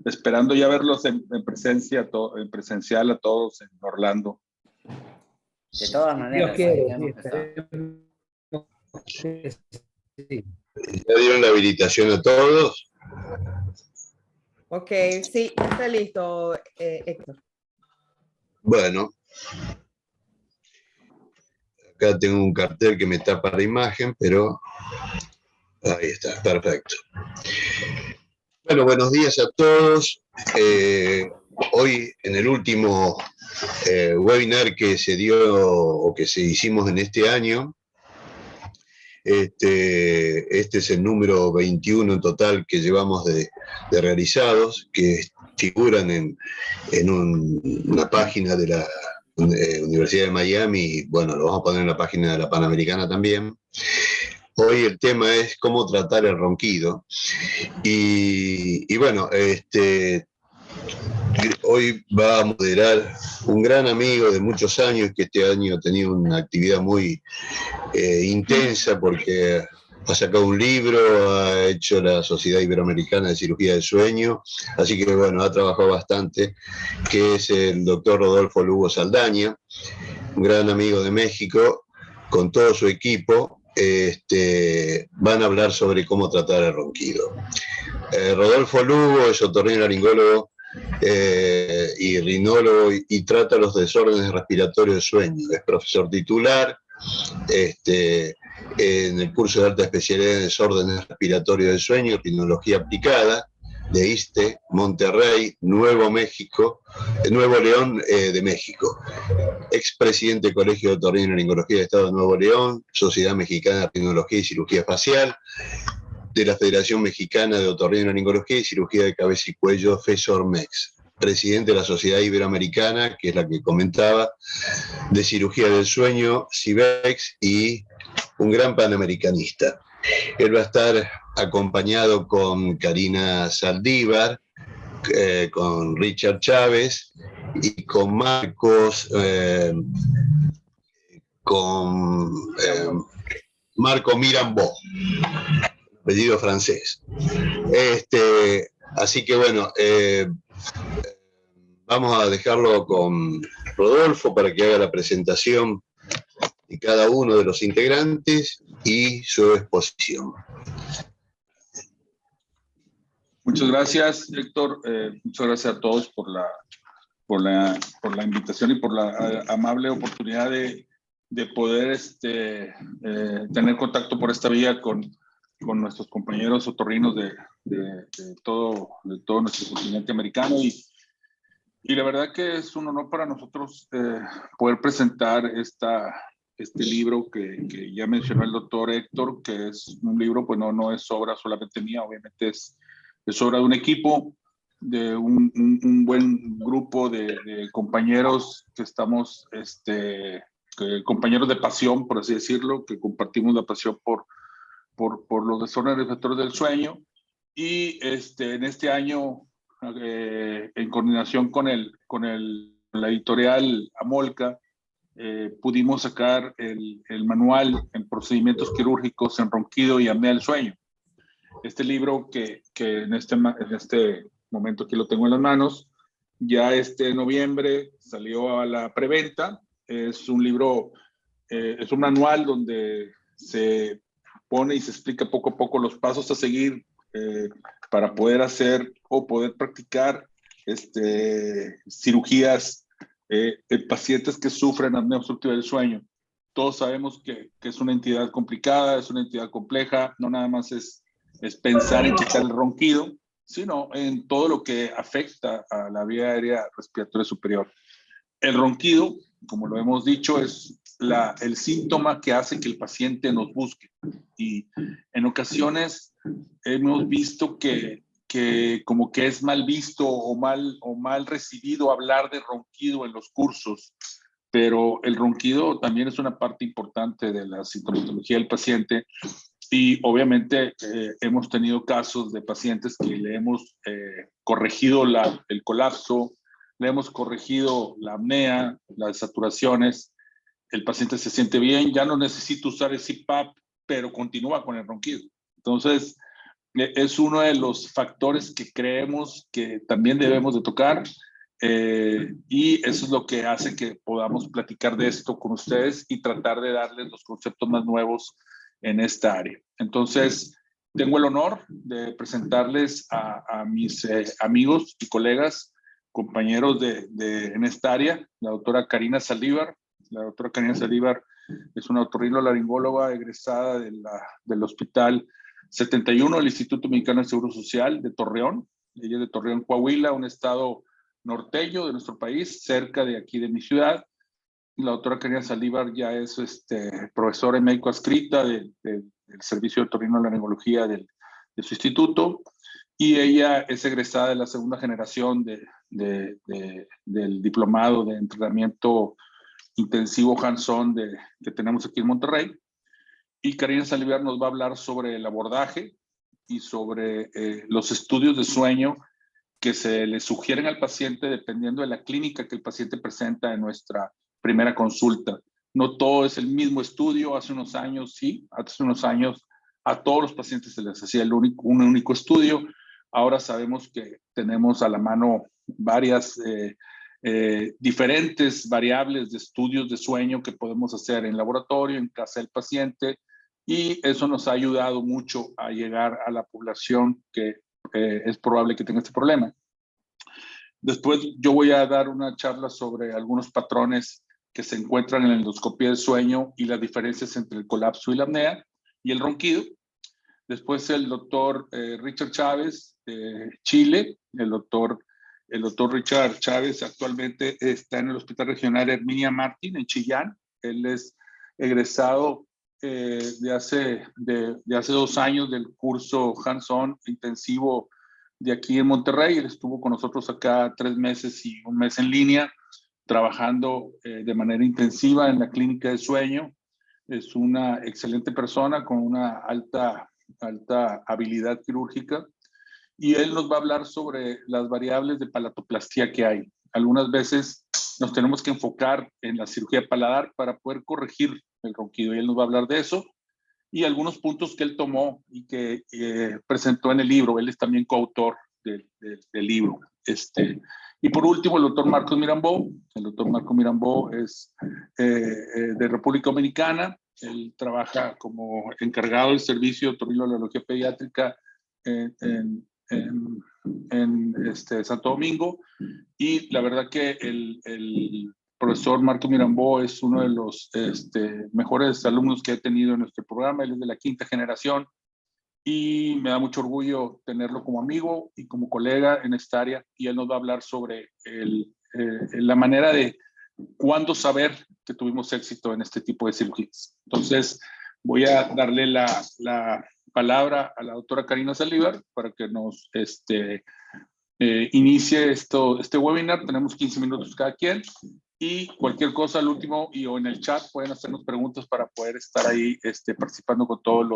esperando ya verlos en presencial a todos en Orlando. De todas maneras. Dios quiere, sí. ¿Ya dieron la habilitación a todos? Ok, sí, ya está listo, Héctor. Bueno. Acá tengo un cartel que me tapa la imagen, pero ahí está, perfecto. Bueno, buenos días a todos. Hoy, en el último webinar que se dio o que se hicimos en este año, este es el número 21 en total que llevamos de realizados, que figuran en una página de la Universidad de Miami, y bueno, lo vamos a poner en la página de la Panamericana también. Hoy el tema es cómo tratar el ronquido. Y bueno, hoy va a moderar un gran amigo de muchos años, que este año ha tenido una actividad muy intensa, porque ha sacado un libro, ha hecho la Sociedad Iberoamericana de Cirugía del Sueño, así que bueno, ha trabajado bastante, que es el doctor Rodolfo Lugo Saldaña, un gran amigo de México, con todo su equipo. Van a hablar sobre cómo tratar el ronquido. Rodolfo Lugo es otorrinolaringólogo y rinólogo y trata los desórdenes respiratorios del sueño. Es profesor titular en el curso de alta especialidad en desórdenes respiratorios del sueño y rinología aplicada de ISSSTE, Monterrey, Nuevo León de México. Expresidente del Colegio de Otorrinolaringología del Estado de Nuevo León, Sociedad Mexicana de Rinología y Cirugía Facial, de la Federación Mexicana de Otorrinolaringología y Cirugía de Cabeza y Cuello, FESORMEX. Presidente de la Sociedad Iberoamericana, que es la que comentaba, de Cirugía del Sueño, CIBEX, y un gran panamericanista. Él va a estar acompañado con Karina Saldívar, con Richard Chávez y con Marcos, Marco Mirambó, apellido francés. Así que bueno, vamos a dejarlo con Rodolfo para que haga la presentación de cada uno de los integrantes y su exposición. Muchas gracias, Héctor. Muchas gracias a todos por la invitación y por la amable oportunidad de poder tener contacto por esta vía con nuestros compañeros otorrinos de todo nuestro continente americano. Y la verdad que es un honor para nosotros poder presentar este libro que ya mencionó el doctor Héctor, que es un libro, pues no es obra solamente mía, obviamente es obra de un equipo, de un buen grupo de compañeros que estamos, compañeros de pasión, por así decirlo, que compartimos la pasión por los desórdenes respiratorios del sueño. Y en este año, en coordinación con la editorial Amolca, pudimos sacar el manual en procedimientos quirúrgicos en ronquido y apnea del sueño. Este libro que en este momento aquí lo tengo en las manos, ya noviembre salió a la preventa. Es un libro, es un manual donde se pone y se explica poco a poco los pasos a seguir para poder hacer o poder practicar cirugías en pacientes que sufren apnea obstructiva del sueño. Todos sabemos que es una entidad complicada, es una entidad compleja, no nada más es pensar en quitar el ronquido, sino en todo lo que afecta a la vía aérea respiratoria superior. El ronquido, como lo hemos dicho, es el síntoma que hace que el paciente nos busque. Y en ocasiones hemos visto que como que es mal visto o mal recibido hablar de ronquido en los cursos, pero el ronquido también es una parte importante de la sintomatología del paciente. Y obviamente hemos tenido casos de pacientes que le hemos corregido el colapso, le hemos corregido la apnea, las saturaciones, el paciente se siente bien, ya no necesita usar el CPAP, pero continúa con el ronquido. Entonces, es uno de los factores que creemos que también debemos de tocar, y eso es lo que hace que podamos platicar de esto con ustedes y tratar de darles los conceptos más nuevos en esta área. Entonces, tengo el honor de presentarles a mis amigos y colegas, compañeros en esta área, la doctora Karina Saldívar. La doctora Karina Saldívar es una otorrinolaringóloga egresada del Hospital 71 del Instituto Mexicano de Seguro Social de Torreón. Ella es de Torreón, Coahuila, un estado norteño de nuestro país, cerca de aquí de mi ciudad. La doctora Karina Saldívar ya es profesora y médico adscrita del Servicio de Otorrinolaringología de su instituto, y ella es egresada de la segunda generación del diplomado de entrenamiento intensivo hands-on que tenemos aquí en Monterrey. Y Karina Saldívar nos va a hablar sobre el abordaje y sobre los estudios de sueño que se le sugieren al paciente dependiendo de la clínica que el paciente presenta en nuestra primera consulta. No todo es el mismo estudio. Hace unos años, sí, hace unos años a todos los pacientes se les hacía un único estudio. Ahora sabemos que tenemos a la mano varias diferentes variables de estudios de sueño que podemos hacer en laboratorio, en casa del paciente, y eso nos ha ayudado mucho a llegar a la población que es probable que tenga este problema. Después yo voy a dar una charla sobre algunos patrones que se encuentran en la endoscopía del sueño y las diferencias entre el colapso y la apnea y el ronquido. Después el doctor Richard Chávez de Chile. El doctor Richard Chávez actualmente está en el Hospital Regional Herminia Martín en Chillán. Él es egresado de hace 2 años del curso hands-on intensivo de aquí en Monterrey. Él estuvo con nosotros acá 3 meses y 1 mes en línea, trabajando de manera intensiva en la clínica de sueño. Es una excelente persona con una alta habilidad quirúrgica, y él nos va a hablar sobre las variables de palatoplastía que hay. Algunas veces nos tenemos que enfocar en la cirugía de paladar para poder corregir el ronquido, y él nos va a hablar de eso y algunos puntos que él tomó y que presentó en el libro. Él es también coautor del libro. Y por último, el doctor Marcos Mirambó. El doctor Marcos Mirambó es de República Dominicana. Él trabaja como encargado del servicio de otorrinolaringología pediátrica en Santo Domingo, y la verdad que el profesor Marco Mirambó es uno de los mejores alumnos que he tenido en nuestro programa. Él es de la 5ª generación y me da mucho orgullo tenerlo como amigo y como colega en esta área, y él nos va a hablar sobre la manera de cuándo saber que tuvimos éxito en este tipo de cirugías. Entonces voy a darle la palabra a la doctora Karina Saldívar para que nos inicie este webinar. Tenemos 15 minutos cada quien, y cualquier cosa al último o en el chat pueden hacernos preguntas para poder estar ahí participando con todos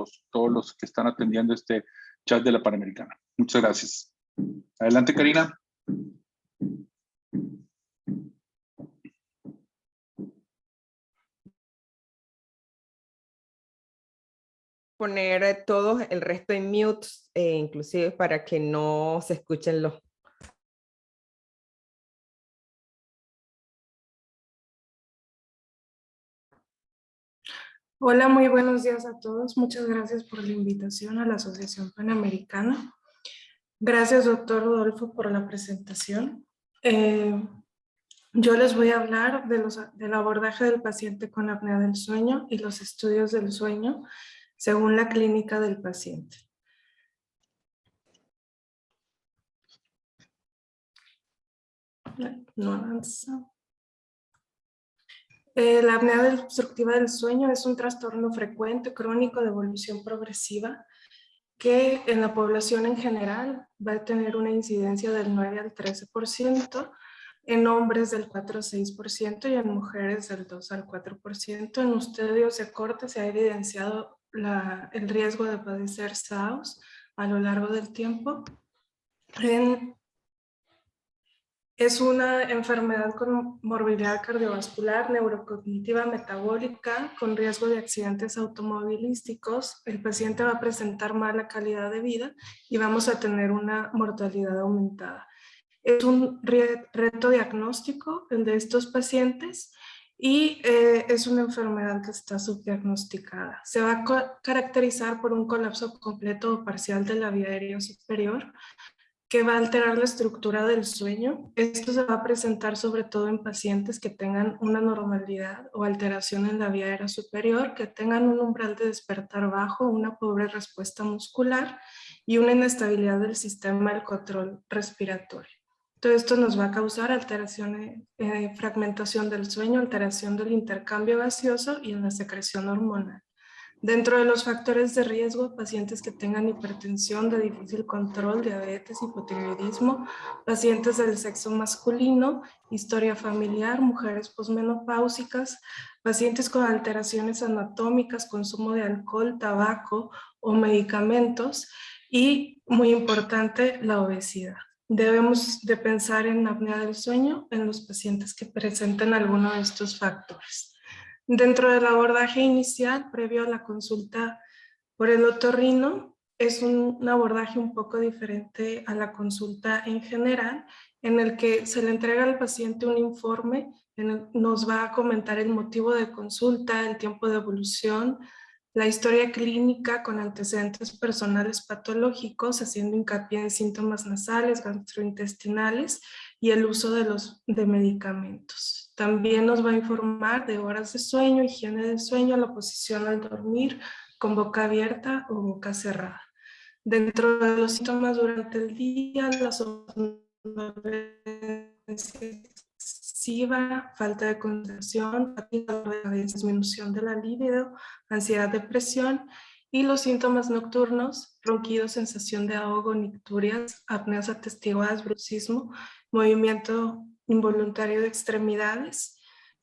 los que están atendiendo este chat de la Panamericana. Muchas gracias. Adelante, Karina. Poner todos el resto en mute, inclusive para que no se escuchen los... Hola, muy buenos días a todos. Muchas gracias por la invitación a la Asociación Panamericana. Gracias, doctor Rodolfo, por la presentación. Yo les voy a hablar del abordaje del paciente con apnea del sueño y los estudios del sueño según la clínica del paciente. No avanza. La apnea obstructiva del sueño es un trastorno frecuente, crónico, de evolución progresiva, que en la población en general va a tener una incidencia del 9 al 13%, en hombres del 4 al 6% y en mujeres del 2 al 4%. En estudios de corte se ha evidenciado el riesgo de padecer SAOS a lo largo del tiempo. Es una enfermedad con morbilidad cardiovascular, neurocognitiva, metabólica, con riesgo de accidentes automovilísticos. El paciente va a presentar mala calidad de vida y vamos a tener una mortalidad aumentada. Es un reto diagnóstico el de estos pacientes y es una enfermedad que está subdiagnosticada. Se va a caracterizar por un colapso completo o parcial de la vía aérea superior, que va a alterar la estructura del sueño. Esto se va a presentar sobre todo en pacientes que tengan una normalidad o alteración en la vía aérea superior, que tengan un umbral de despertar bajo, una pobre respuesta muscular y una inestabilidad del sistema del control respiratorio. Todo esto nos va a causar alteración, fragmentación del sueño, alteración del intercambio gaseoso y en la secreción hormonal. Dentro de los factores de riesgo, pacientes que tengan hipertensión de difícil control, diabetes, hipotiroidismo, pacientes del sexo masculino, historia familiar, mujeres posmenopáusicas, pacientes con alteraciones anatómicas, consumo de alcohol, tabaco o medicamentos y, muy importante, la obesidad. Debemos de pensar en apnea del sueño en los pacientes que presenten alguno de estos factores. Dentro del abordaje inicial, previo a la consulta por el otorrino, es un abordaje un poco diferente a la consulta en general, en el que se le entrega al paciente un informe, nos va a comentar el motivo de consulta, el tiempo de evolución, la historia clínica con antecedentes personales patológicos, haciendo hincapié en síntomas nasales, gastrointestinales y el uso de medicamentos. También nos va a informar de horas de sueño, higiene del sueño, la posición al dormir, con boca abierta o boca cerrada. Dentro de los síntomas durante el día, la somnolencia excesiva, falta de concentración, disminución de la libido, ansiedad, depresión y los síntomas nocturnos, ronquidos, sensación de ahogo, nicturias, apneas atestiguadas, bruxismo, movimiento involuntario de extremidades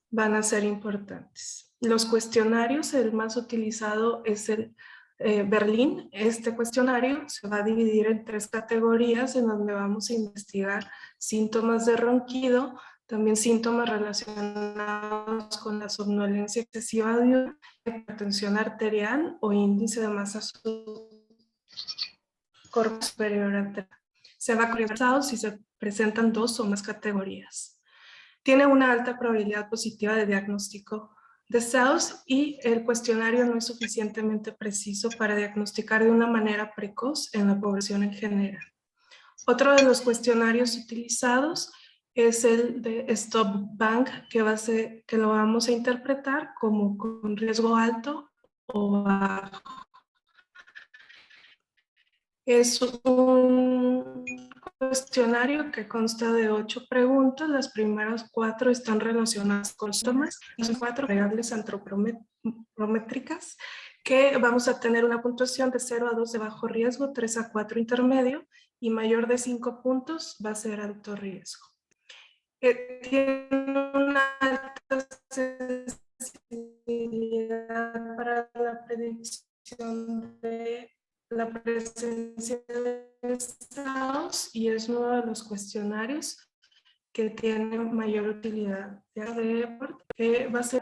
van a ser importantes. Los cuestionarios, el más utilizado es el Berlín. Este cuestionario se va a dividir en 3 categorías en donde vamos a investigar síntomas de ronquido, también síntomas relacionados con la somnolencia excesiva diurna, hipertensión arterial o índice de masa corporal superior a 3. Se va a corregir si se presentan 2 o más categorías. Tiene una alta probabilidad positiva de diagnóstico de SAOS y el cuestionario no es suficientemente preciso para diagnosticar de una manera precoz en la población en general. Otro de los cuestionarios utilizados es el de Stop Bank, que lo vamos a interpretar como con riesgo alto o bajo. Es un cuestionario que consta de 8 preguntas. Las primeras 4 están relacionadas con síntomas. Son 4 variables antropométricas que vamos a tener una puntuación de 0 a 2 de bajo riesgo, 3 a 4 intermedio y mayor de 5 puntos va a ser alto riesgo. Tiene una alta sensibilidad para la predicción de la presencia de estados y es uno de los cuestionarios que tiene mayor utilidad. Que va a ser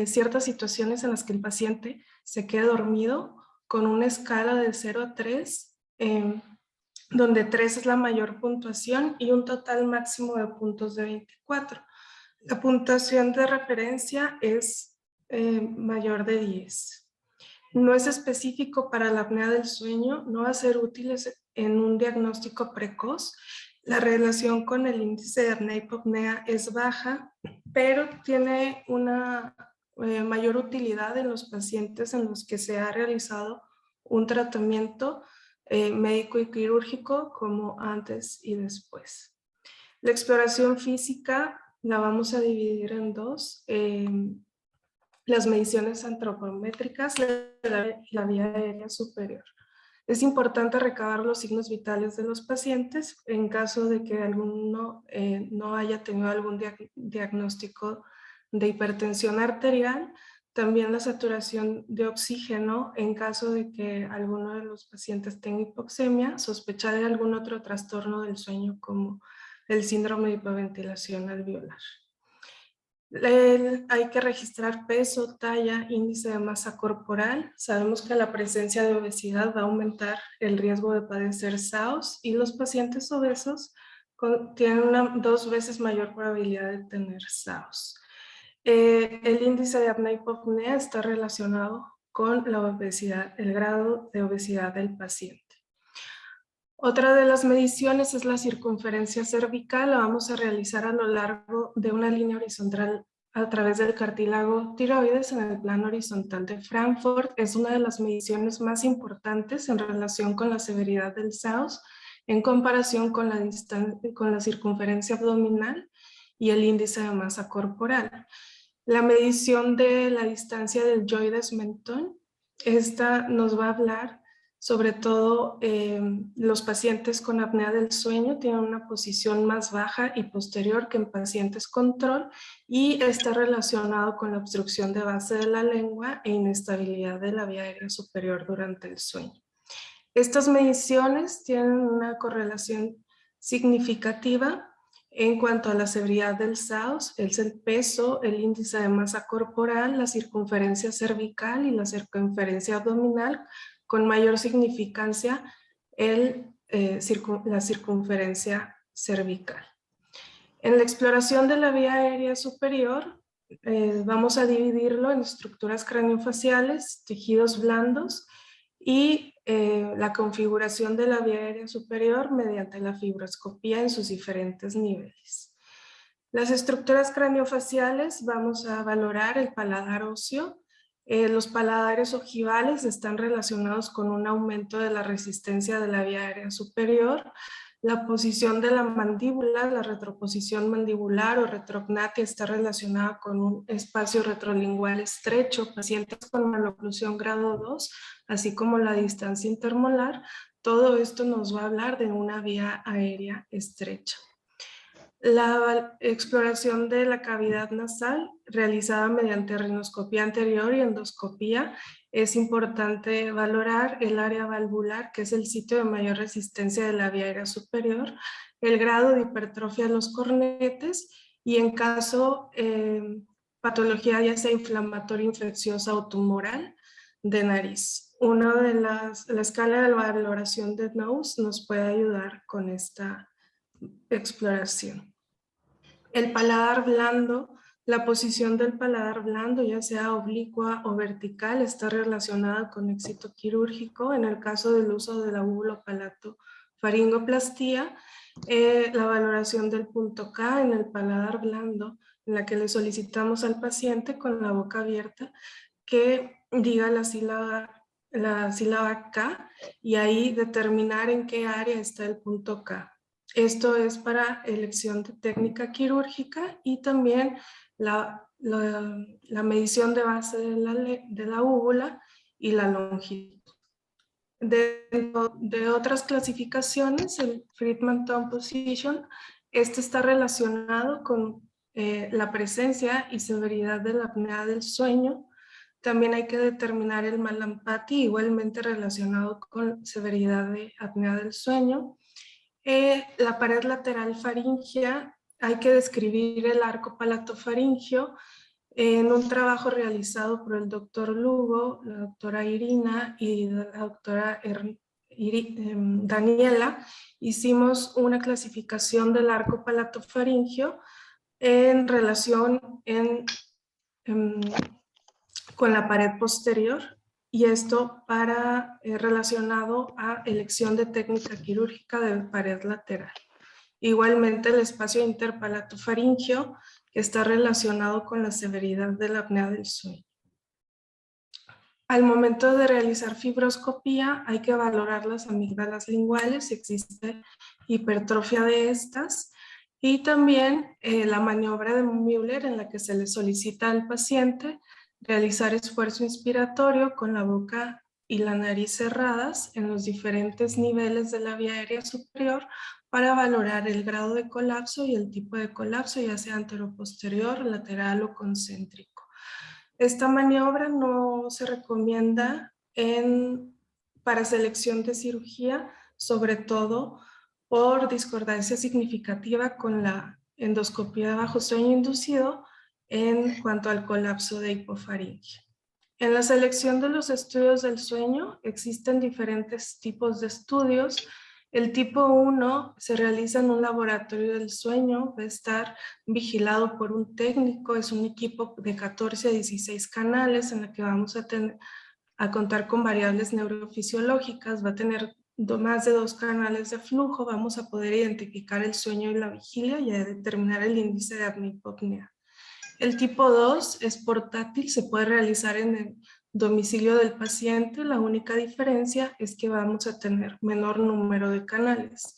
ciertas situaciones en las que el paciente se quede dormido con una escala de 0 a 3, donde 3 es la mayor puntuación y un total máximo de puntos de 24. La puntuación de referencia es mayor de 10. No es específico para la apnea del sueño, no va a ser útil en un diagnóstico precoz. La relación con el índice de apnea-hipopnea es baja, pero tiene una mayor utilidad en los pacientes en los que se ha realizado un tratamiento médico y quirúrgico como antes y después. La exploración física la vamos a dividir en 2. Las mediciones antropométricas de la vía aérea superior. Es importante recabar los signos vitales de los pacientes en caso de que alguno no haya tenido algún diagnóstico de hipertensión arterial. También la saturación de oxígeno en caso de que alguno de los pacientes tenga hipoxemia, sospechar de algún otro trastorno del sueño como el síndrome de hipoventilación alveolar. Hay que registrar peso, talla, índice de masa corporal. Sabemos que la presencia de obesidad va a aumentar el riesgo de padecer SAOS y los pacientes obesos tienen 2 veces mayor probabilidad de tener SAOS. El índice de apnea-hipopnea está relacionado con la obesidad, el grado de obesidad del paciente. Otra de las mediciones es la circunferencia cervical. La vamos a realizar a lo largo de una línea horizontal a través del cartílago tiroides en el plano horizontal de Frankfurt. Es una de las mediciones más importantes en relación con la severidad del SAOS en comparación con la circunferencia abdominal y el índice de masa corporal. La medición de la distancia del yoides-mentón, esta nos va a hablar sobre todo los pacientes con apnea del sueño tienen una posición más baja y posterior que en pacientes control y está relacionado con la obstrucción de base de la lengua e inestabilidad de la vía aérea superior durante el sueño. Estas mediciones tienen una correlación significativa en cuanto a la severidad del SAOS, es el peso, el índice de masa corporal, la circunferencia cervical y la circunferencia abdominal, con mayor significancia la circunferencia cervical. En la exploración de la vía aérea superior, vamos a dividirlo en estructuras craniofaciales, tejidos blandos y la configuración de la vía aérea superior mediante la fibroscopía en sus diferentes niveles. Las estructuras craniofaciales vamos a valorar el paladar óseo. Los paladares ojivales están relacionados con un aumento de la resistencia de la vía aérea superior. La posición de la mandíbula, la retroposición mandibular o retrognatia está relacionada con un espacio retrolingual estrecho, pacientes con maloclusión grado 2, así como la distancia intermolar. Todo esto nos va a hablar de una vía aérea estrecha. La exploración de la cavidad nasal realizada mediante rinoscopía anterior y endoscopía, es importante valorar el área valvular, que es el sitio de mayor resistencia de la vía aérea superior, el grado de hipertrofia de los cornetes y en caso patología ya sea inflamatoria, infecciosa o tumoral de nariz. Una de la escala de valoración de Nose nos puede ayudar con esta exploración. El paladar blando, la posición del paladar blando, ya sea oblicua o vertical, está relacionada con éxito quirúrgico. En el caso del uso de la uvulopalato-faringoplastía, la valoración del punto K en el paladar blando, en la que le solicitamos al paciente con la boca abierta que diga la sílaba K y ahí determinar en qué área está el punto K. Esto es para elección de técnica quirúrgica y también la medición de base de la úvula y la longitud. De otras clasificaciones, el Friedman Tone Position, este está relacionado con la presencia y severidad de la apnea del sueño. También hay que determinar el Mallampati, igualmente relacionado con severidad de apnea del sueño. La pared lateral faríngea, hay que describir el arco palatofaringio en un trabajo realizado por el doctor Lugo, la doctora Irina y la doctora Daniela. Hicimos una clasificación del arco palatofaringio en relación con la pared posterior. Y esto relacionado a elección de técnica quirúrgica de pared lateral. Igualmente el espacio interpalatofaringio, que está relacionado con la severidad de la apnea del sueño. Al momento de realizar fibroscopía hay que valorar las amígdalas linguales, si existe hipertrofia de estas, y también la maniobra de Müller en la que se le solicita al paciente realizar esfuerzo inspiratorio con la boca y la nariz cerradas en los diferentes niveles de la vía aérea superior para valorar el grado de colapso y el tipo de colapso, ya sea anteroposterior, lateral o concéntrico. Esta maniobra no se recomienda para selección de cirugía, sobre todo por discordancia significativa con la endoscopia de bajo sueño inducido en cuanto al colapso de hipofaringe. En la selección de los estudios del sueño existen diferentes tipos de estudios. El tipo 1 se realiza en un laboratorio del sueño, va a estar vigilado por un técnico, es un equipo de 14 a 16 canales en la que vamos a contar con variables neurofisiológicas, va a tener más de 2 canales de flujo, vamos a poder identificar el sueño y la vigilia y a determinar el índice de apnea-hipopnea. El tipo 2 es portátil, se puede realizar en el domicilio del paciente, la única diferencia es que vamos a tener menor número de canales.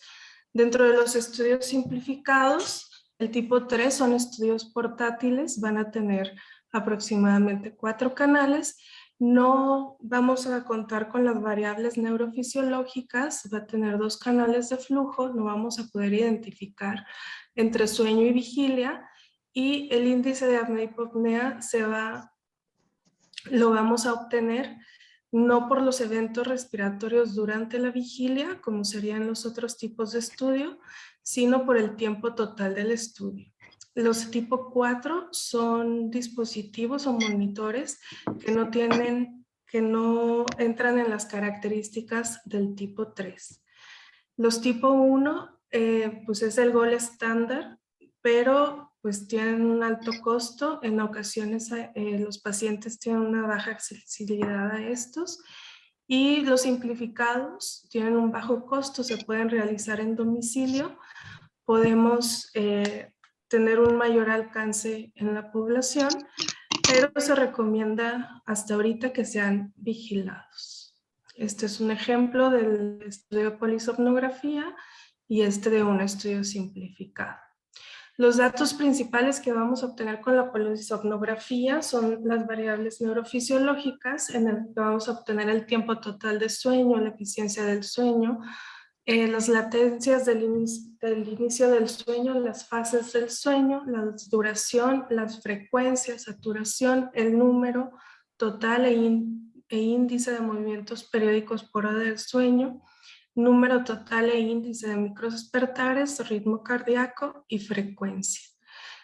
Dentro de los estudios simplificados, el tipo 3 son estudios portátiles, van a tener aproximadamente 4 canales. No vamos a contar con las variables neurofisiológicas, va a tener 2 canales de flujo, no vamos a poder identificar entre sueño y vigilia, y el índice de apnea-hipopnea lo vamos a obtener no por los eventos respiratorios durante la vigilia, como serían los otros tipos de estudio, sino por el tiempo total del estudio. Los tipo 4 son dispositivos o monitores que no entran en las características del tipo 3. Los tipo 1, pues es el gold estándar, pero pues tienen un alto costo. En ocasiones los pacientes tienen una baja accesibilidad a estos. Y los simplificados tienen un bajo costo, se pueden realizar en domicilio. Podemos tener un mayor alcance en la población, pero se recomienda hasta ahorita que sean vigilados. Este es un ejemplo del estudio de polisomnografía y este de un estudio simplificado. Los datos principales que vamos a obtener con la polisomnografía son las variables neurofisiológicas, en el que vamos a obtener el tiempo total de sueño, la eficiencia del sueño, las latencias del inicio del sueño, las fases del sueño, la duración, las frecuencias, saturación, el número total e índice de movimientos periódicos por hora del sueño, número total e índice de microdespertares, ritmo cardíaco y frecuencia.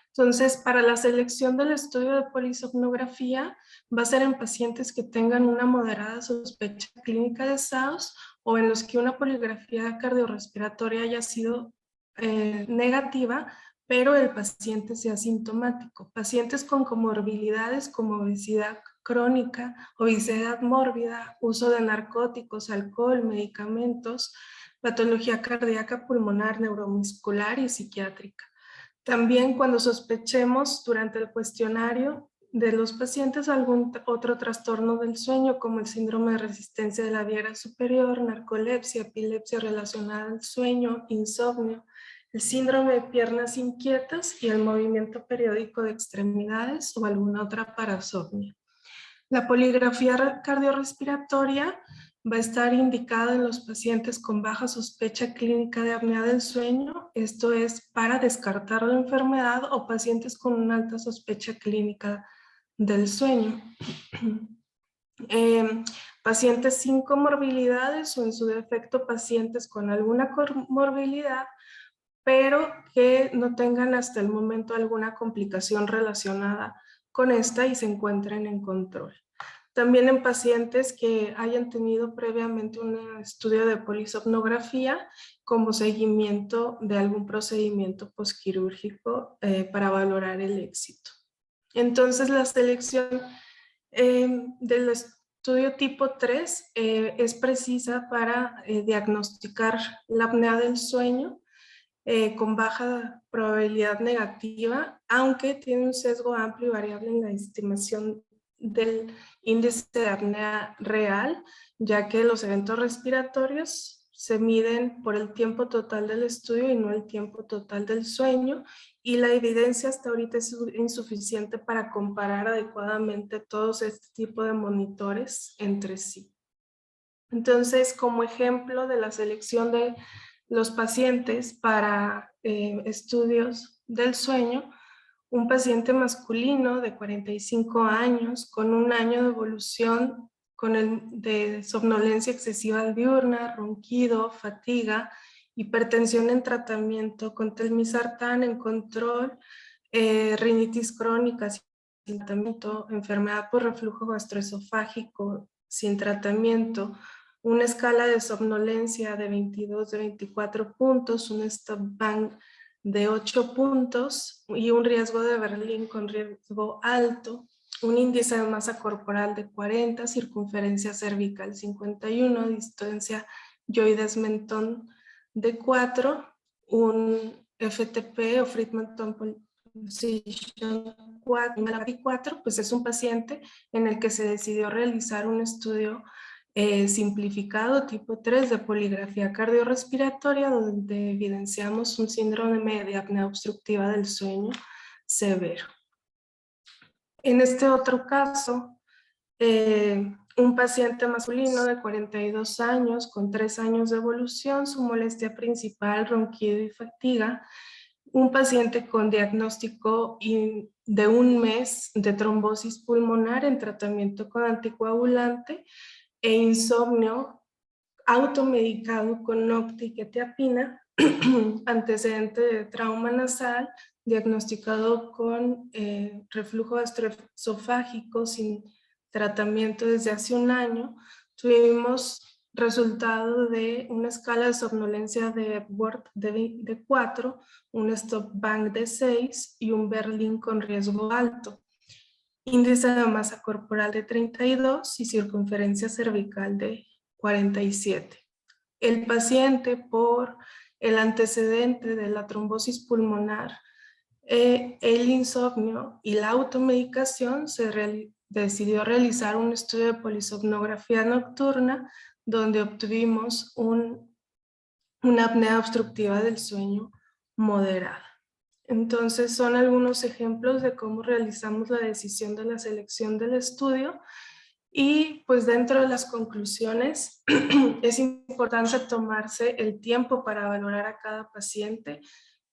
Entonces, para la selección del estudio de polisomnografía va a ser en pacientes que tengan una moderada sospecha clínica de SAOS o en los que una poligrafía cardiorrespiratoria haya sido negativa, pero el paciente sea sintomático. Pacientes con comorbilidades como obesidad crónica, obesidad mórbida, uso de narcóticos, alcohol, medicamentos, patología cardíaca pulmonar, neuromuscular y psiquiátrica. También cuando sospechemos durante el cuestionario de los pacientes algún otro trastorno del sueño como el síndrome de resistencia de la vía superior, narcolepsia, epilepsia relacionada al sueño, insomnio, el síndrome de piernas inquietas y el movimiento periódico de extremidades o alguna otra parasomnia. La poligrafía cardiorrespiratoria va a estar indicada en los pacientes con baja sospecha clínica de apnea del sueño. Esto es para descartar la enfermedad o pacientes con una alta sospecha clínica del sueño. Pacientes sin comorbilidades o en su defecto pacientes con alguna comorbilidad, pero que no tengan hasta el momento alguna complicación relacionada con esta y se encuentren en control. También en pacientes que hayan tenido previamente un estudio de polisomnografía como seguimiento de algún procedimiento posquirúrgico para valorar el éxito. Entonces la selección del estudio tipo 3 es precisa para diagnosticar la apnea del sueño con baja probabilidad negativa, aunque tiene un sesgo amplio y variable en la estimación del índice de apnea real, ya que los eventos respiratorios se miden por el tiempo total del estudio y no el tiempo total del sueño, y la evidencia hasta ahorita es insuficiente para comparar adecuadamente todos este tipo de monitores entre sí. Entonces, como ejemplo de la selección de los pacientes para estudios del sueño, un paciente masculino de 45 años con un año de evolución de somnolencia excesiva diurna, ronquido, fatiga hipertensión en tratamiento con telmisartán, en control, rinitis crónica sin tratamiento, enfermedad por reflujo gastroesofágico sin tratamiento, una escala de somnolencia de 22 de 24 puntos, un stop bang de 8 puntos y un riesgo de Berlín con riesgo alto, un índice de masa corporal de 40, circunferencia cervical 51, distancia yoides-mentón de 4, un FTP o Friedman-Thompson Position 4, pues es un paciente en el que se decidió realizar un estudio simplificado tipo 3 de poligrafía cardiorrespiratoria donde evidenciamos un síndrome de apnea obstructiva del sueño severo. En este otro caso, un paciente masculino de 42 años con 3 años de evolución, su molestia principal, ronquido y fatiga, un paciente con diagnóstico de 1 mes de trombosis pulmonar en tratamiento con anticoagulante e insomnio automedicado con Nocta y quetiapina, antecedente de trauma nasal, diagnosticado con reflujo gastroesofágico sin tratamiento desde hace 1 año. Tuvimos resultado de una escala de somnolencia de Epworth de 4, un stop bang de 6 y un Berlín con riesgo alto. Índice de masa corporal de 32 y circunferencia cervical de 47. El paciente, por el antecedente de la trombosis pulmonar, el insomnio y la automedicación, decidió realizar un estudio de polisomnografía nocturna donde obtuvimos una apnea obstructiva del sueño moderada. Entonces son algunos ejemplos de cómo realizamos la decisión de la selección del estudio y pues dentro de las conclusiones es importante tomarse el tiempo para valorar a cada paciente.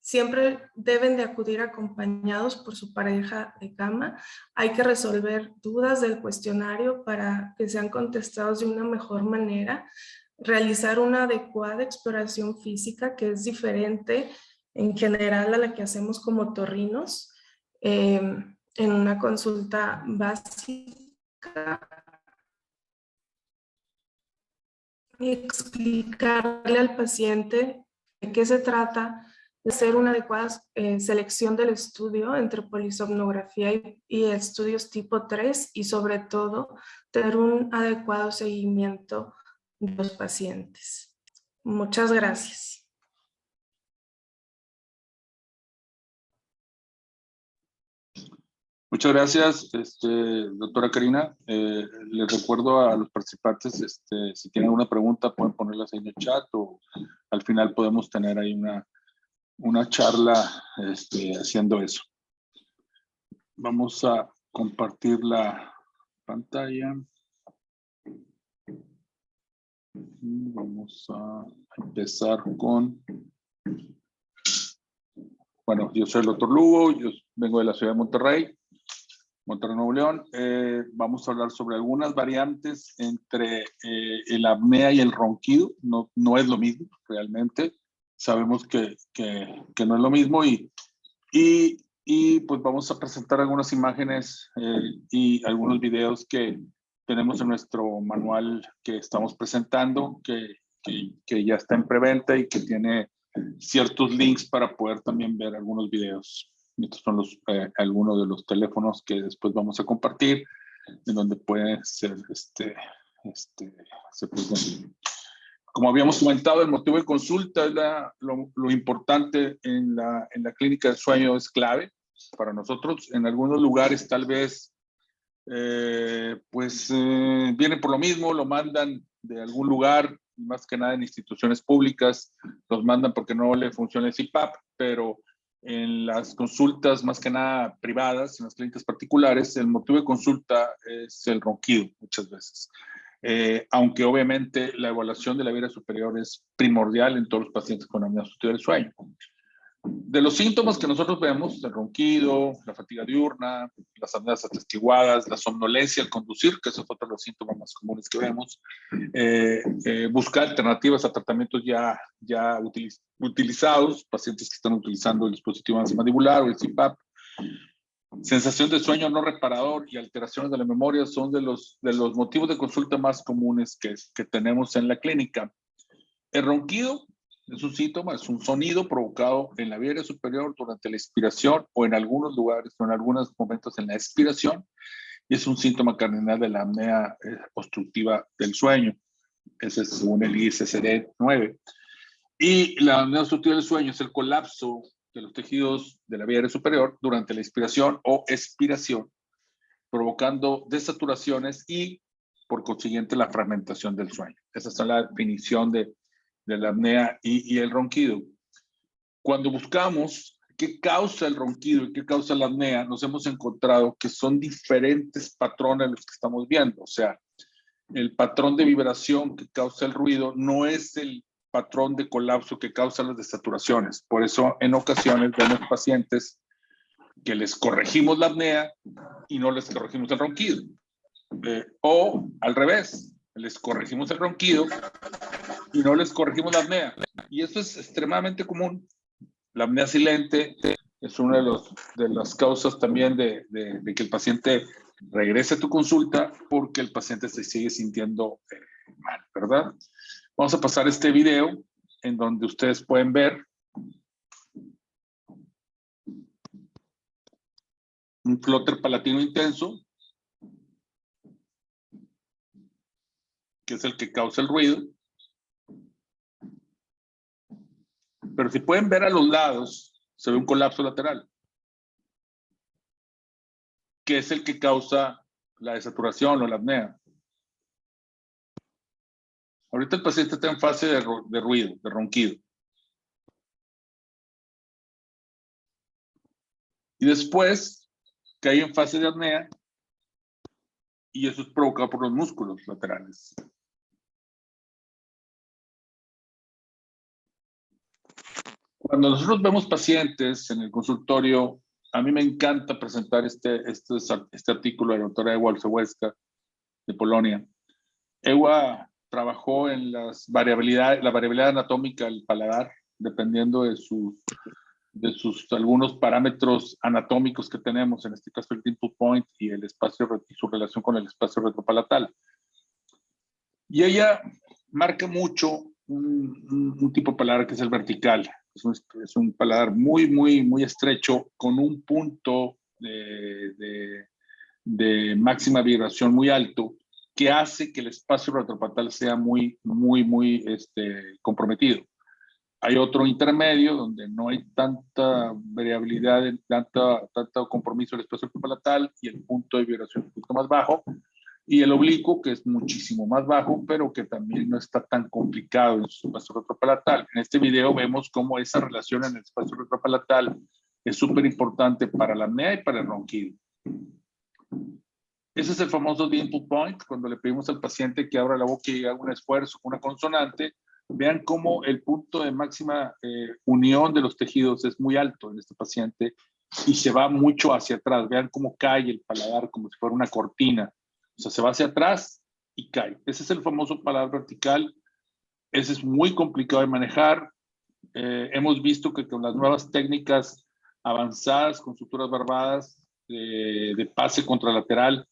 Siempre deben de acudir acompañados por su pareja de cama. Hay que resolver dudas del cuestionario para que sean contestados de una mejor manera. Realizar una adecuada exploración física que es diferente en general a la que hacemos como otorrinos en una consulta básica. Y explicarle al paciente de qué se trata, de hacer una adecuada selección del estudio entre polisomnografía y estudios tipo 3 y sobre todo tener un adecuado seguimiento de los pacientes. Muchas gracias. Muchas gracias, doctora Karina. Les recuerdo a los participantes, si tienen alguna pregunta, pueden ponerlas ahí en el chat o al final podemos tener ahí una charla haciendo eso. Vamos a compartir la pantalla. Vamos a empezar con... Bueno, yo soy el doctor Lugo, yo vengo de la ciudad de Monterrey, Nuevo León. Vamos a hablar sobre algunas variantes entre el apnea y el ronquido. No es lo mismo, realmente. Sabemos que no es lo mismo y pues vamos a presentar algunas imágenes y algunos videos que tenemos en nuestro manual que estamos presentando, que ya está en preventa y que tiene ciertos links para poder también ver algunos videos. Estos son algunos de los teléfonos que después vamos a compartir, en donde puede ser, se pueden. Como habíamos comentado, el motivo de consulta es lo importante en la clínica del sueño, es clave para nosotros. En algunos lugares tal vez, vienen por lo mismo, lo mandan de algún lugar, más que nada en instituciones públicas, los mandan porque no le funciona el CPAP, pero en las consultas más que nada privadas, en las clínicas particulares, el motivo de consulta es el ronquido muchas veces. Aunque obviamente la evaluación de la vía superior es primordial en todos los pacientes con apnea obstructiva del sueño. De los síntomas que nosotros vemos, el ronquido, la fatiga diurna, las apneas atestiguadas, la somnolencia al conducir, que esos son otros de los síntomas más comunes que vemos, buscar alternativas a tratamientos ya utilizados, pacientes que están utilizando el dispositivo ansimandibular o el CPAP. Sensación de sueño no reparador y alteraciones de la memoria son de los motivos de consulta más comunes que tenemos en la clínica. El ronquido es un síntoma, es un sonido provocado en la vía aérea superior durante la inspiración o en algunos lugares o en algunos momentos en la expiración, y es un síntoma cardinal de la apnea obstructiva del sueño. Ese es según el ISSD-9. Y la apnea obstructiva del sueño es el colapso de los tejidos de la vía aérea superior durante la inspiración o expiración, provocando desaturaciones y, por consiguiente, la fragmentación del sueño. Esa es la definición de la apnea y el ronquido. Cuando buscamos qué causa el ronquido y qué causa la apnea, nos hemos encontrado que son diferentes patrones los que estamos viendo. O sea, el patrón de vibración que causa el ruido no es el patrón de colapso que causa las desaturaciones. Por eso, en ocasiones, vemos pacientes que les corregimos la apnea y no les corregimos el ronquido. O al revés, les corregimos el ronquido y no les corregimos la apnea. Y esto es extremadamente común. La apnea silente es una de las causas también de que el paciente regrese a tu consulta porque el paciente se sigue sintiendo mal, ¿verdad? Vamos a pasar este video en donde ustedes pueden ver un flóter palatino intenso, que es el que causa el ruido. Pero si pueden ver a los lados, se ve un colapso lateral, que es el que causa la desaturación o la apnea. Ahorita el paciente está en fase de ruido, de ronquido. Y después cae en fase de apnea y eso es provocado por los músculos laterales. Cuando nosotros vemos pacientes en el consultorio, a mí me encanta presentar este artículo de la doctora Ewa Olszewska de Polonia. Ewa trabajó en la variabilidad anatómica del paladar, dependiendo de sus algunos parámetros anatómicos que tenemos, en este caso el input point y el espacio y su relación con el espacio retropalatal. Y ella marca mucho un tipo de paladar que es el vertical. Es un paladar muy estrecho con un punto de máxima vibración muy alto que hace que el espacio retropalatal sea muy comprometido. Hay otro intermedio donde no hay tanta variabilidad, tanto compromiso del espacio retropalatal y el punto de vibración un poquito más bajo. Y el oblicuo, que es muchísimo más bajo, pero que también no está tan complicado en su espacio retropalatal. En este video vemos cómo esa relación en el espacio retropalatal es súper importante para la apnea y para el ronquido. Ese es el famoso input point, cuando le pedimos al paciente que abra la boca y haga un esfuerzo con una consonante. Vean cómo el punto de máxima unión de los tejidos es muy alto en este paciente y se va mucho hacia atrás. Vean cómo cae el paladar como si fuera una cortina. O sea, se va hacia atrás y cae. Ese es el famoso paladar vertical. Ese es muy complicado de manejar. Hemos visto que con las nuevas técnicas avanzadas, con suturas barbadas, de pase contralateral,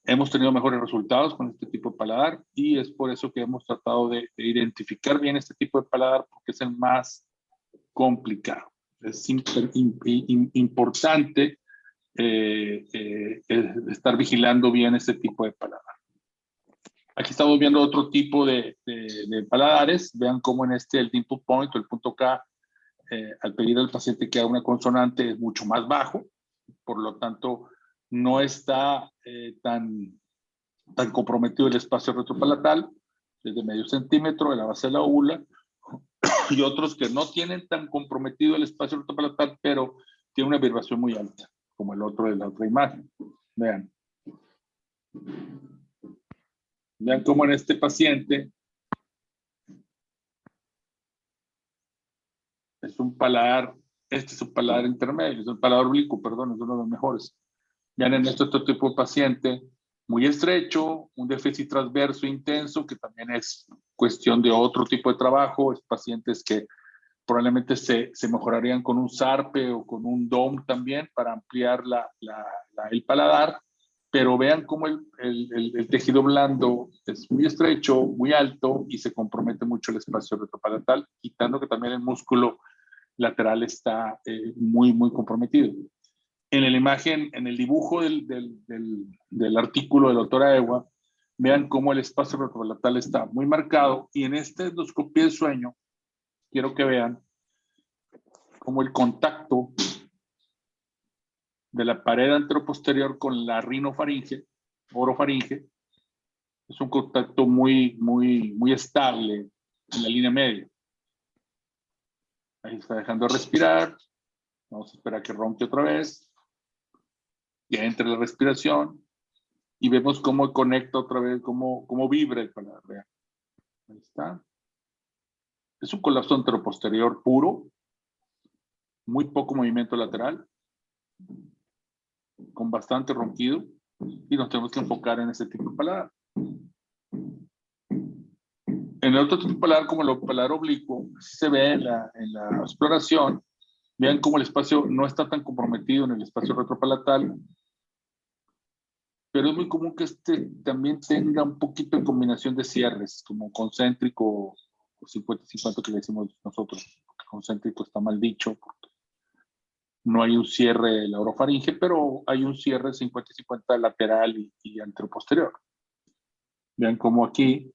hemos tenido mejores resultados con este tipo de paladar y es por eso que hemos tratado de identificar bien este tipo de paladar porque es el más complicado. Es importante estar vigilando bien este tipo de paladar. Aquí estamos viendo otro tipo de paladares. Vean cómo en el input point o el punto K, al pedir al paciente que haga una consonante es mucho más bajo, por lo tanto no está tan comprometido el espacio retropalatal, desde medio centímetro de la base de la óvula, y otros que no tienen tan comprometido el espacio retropalatal, pero tiene una vibración muy alta, como el otro de la otra imagen. Vean. Vean cómo en este paciente es un paladar Este es un paladar intermedio, es un paladar oblicuo, perdón, es uno de los mejores. Vean en este tipo de paciente muy estrecho, un déficit transverso intenso, que también es cuestión de otro tipo de trabajo, es pacientes que probablemente se mejorarían con un SARPE o con un DOM también para ampliar el paladar, pero vean cómo el tejido blando es muy estrecho, muy alto y se compromete mucho el espacio retropalatal, quitando que también el músculo lateral está muy, muy comprometido. En la imagen, en el dibujo del artículo de la doctora Ewa, vean cómo el espacio retropalatal está muy marcado, y en esta endoscopía del sueño quiero que vean cómo el contacto de la pared anteroposterior con la rinofaringe, orofaringe, es un contacto muy, muy, muy estable en la línea media. Ahí está dejando de respirar. Vamos a esperar que ronque otra vez. Ya entre la respiración. Y vemos cómo conecta otra vez, cómo vibra el paladar. Ahí está. Es un colapso anteroposterior puro. Muy poco movimiento lateral. Con bastante ronquido. Y nos tenemos que enfocar en ese tipo de paladar. En el otro tipo de paladar, como el paladar oblicuo, se ve en la exploración. Vean cómo el espacio no está tan comprometido en el espacio retropalatal, pero es muy común que este también tenga un poquito de combinación de cierres, como concéntrico o 50-50 que le decimos nosotros. Concéntrico está mal dicho, porque no hay un cierre de la orofaringe, pero hay un cierre 50-50 lateral y anteroposterior. Vean cómo aquí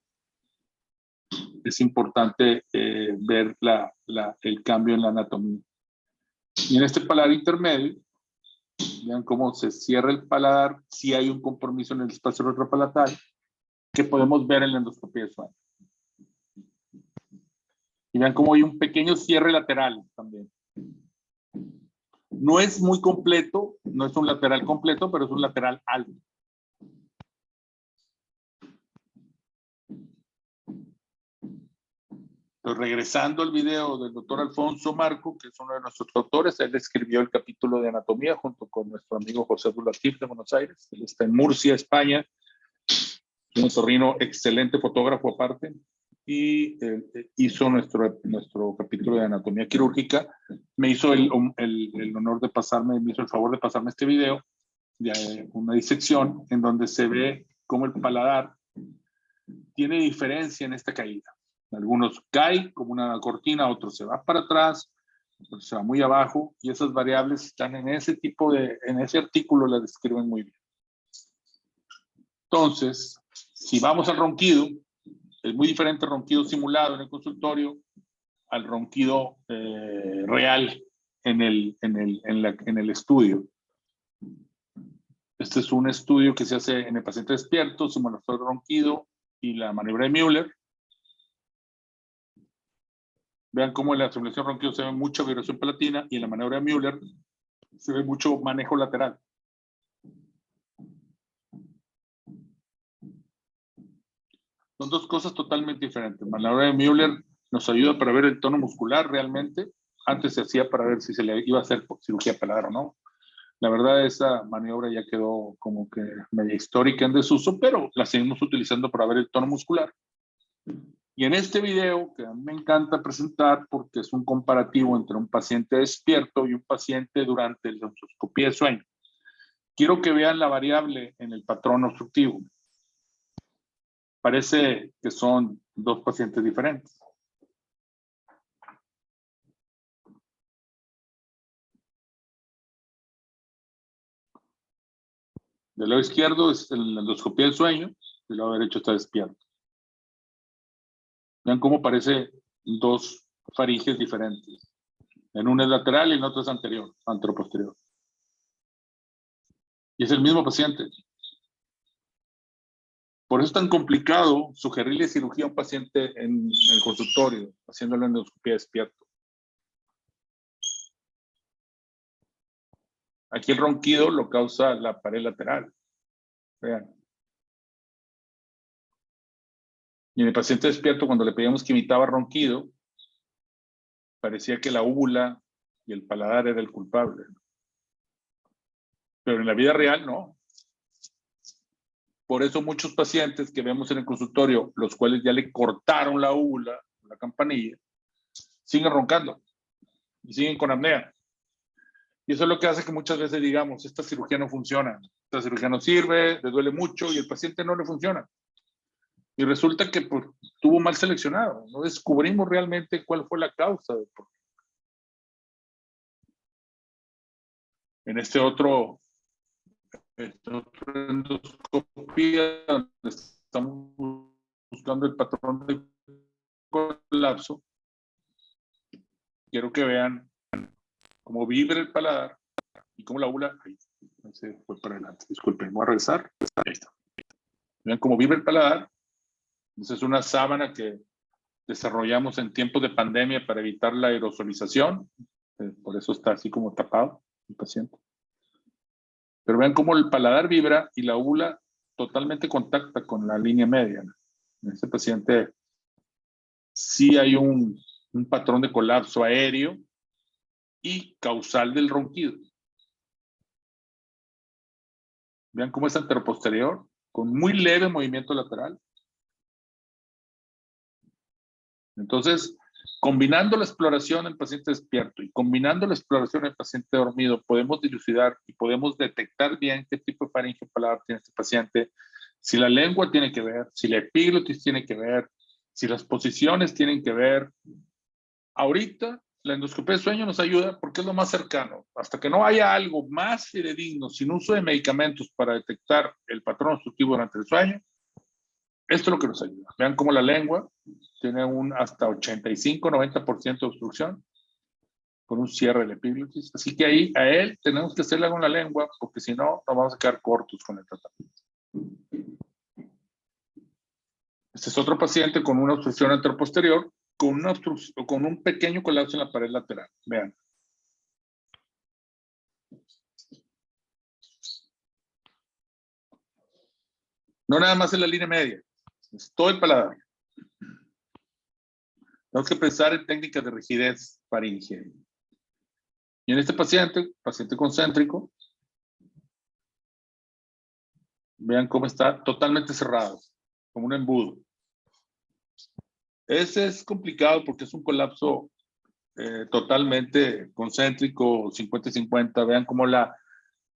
es importante ver el cambio en la anatomía. Y en este paladar intermedio, vean cómo se cierra el paladar, si hay un compromiso en el espacio retropalatal, que podemos ver en la endoscopía de sueño. Y vean cómo hay un pequeño cierre lateral también. No es muy completo, no es un lateral completo, pero es un lateral alto. Entonces, regresando al video del doctor Alfonso Marco, que es uno de nuestros autores, él escribió el capítulo de anatomía junto con nuestro amigo José Abdulatif de Buenos Aires. Él está en Murcia, España. Un otorrino excelente fotógrafo aparte. Y hizo nuestro capítulo de anatomía quirúrgica. Me hizo el honor de pasarme, me hizo el favor de pasarme este video de una disección en donde se ve cómo el paladar tiene diferencia en esta caída. Algunos caen como una cortina, otros se va para atrás, otros se va muy abajo, y esas variables están en ese artículo, las describen muy bien. Entonces, si vamos al ronquido, es muy diferente el ronquido simulado en el consultorio al ronquido real en el estudio. Este es un estudio que se hace en el paciente despierto, simulación de ronquido y la maniobra de Müller. Vean cómo en la simulación de ronquido se ve mucha vibración palatina y en la maniobra de Müller se ve mucho manejo lateral. Son dos cosas totalmente diferentes. La maniobra de Müller nos ayuda para ver el tono muscular realmente. Antes se hacía para ver si se le iba a hacer cirugía paladar o no. La verdad, esa maniobra ya quedó como que media histórica en desuso, pero la seguimos utilizando para ver el tono muscular. Y en este video, que a mí me encanta presentar porque es un comparativo entre un paciente despierto y un paciente durante la endoscopía de sueño, quiero que vean la variable en el patrón obstructivo. Parece que son dos pacientes diferentes. Del lado izquierdo es la endoscopía del sueño, del lado derecho está despierto. Vean cómo parece dos faringes diferentes. En uno es lateral y en otro es anterior, anteroposterior. Y es el mismo paciente. Por eso es tan complicado sugerirle cirugía a un paciente en el consultorio, haciéndole endoscopía despierto. Aquí el ronquido lo causa la pared lateral. Vean. Y en el paciente despierto, cuando le pedíamos que imitaba ronquido, parecía que la úvula y el paladar era el culpable. Pero en la vida real no. Por eso muchos pacientes que vemos en el consultorio, los cuales ya le cortaron la úvula, la campanilla, siguen roncando y siguen con apnea. Y eso es lo que hace que muchas veces digamos, esta cirugía no funciona, esta cirugía no sirve, le duele mucho y el paciente no le funciona. Y resulta que pues, estuvo mal seleccionado. No descubrimos realmente cuál fue la causa. En este otro endoscopía, donde estamos buscando el patrón de colapso, quiero que vean cómo vibra el paladar y cómo la úvula, ahí se fue para adelante, disculpen, voy a regresar, ahí está. Vean cómo vibra el paladar. Esa es una sábana que desarrollamos en tiempos de pandemia para evitar la aerosolización, por eso está así como tapado el paciente. Pero vean cómo el paladar vibra y la úvula totalmente contacta con la línea media. En este paciente sí hay un patrón de colapso aéreo y causal del ronquido. Vean cómo es anteroposterior, con muy leve movimiento lateral. Entonces, combinando la exploración en paciente despierto y combinando la exploración en paciente dormido, podemos dilucidar y podemos detectar bien qué tipo de faringe paladar tiene este paciente, si la lengua tiene que ver, si la epiglotis tiene que ver, si las posiciones tienen que ver. Ahorita, la endoscopia de sueño nos ayuda porque es lo más cercano. Hasta que no haya algo más fidedigno, sin uso de medicamentos para detectar el patrón obstructivo durante el sueño, esto es lo que nos ayuda. Vean cómo la lengua tiene un hasta 85-90% de obstrucción con un cierre de la epiglotis. Así que ahí a él tenemos que hacerle algo en la lengua porque si no, nos vamos a quedar cortos con el tratamiento. Este es otro paciente con una obstrucción anteroposterior con un pequeño colapso en la pared lateral. Vean. No nada más en la línea media, es todo el paladar. Tenemos que pensar en técnicas de rigidez faríngea. Y en este paciente concéntrico, vean cómo está totalmente cerrado, como un embudo. Ese es complicado porque es un colapso totalmente concéntrico, 50-50. Vean cómo la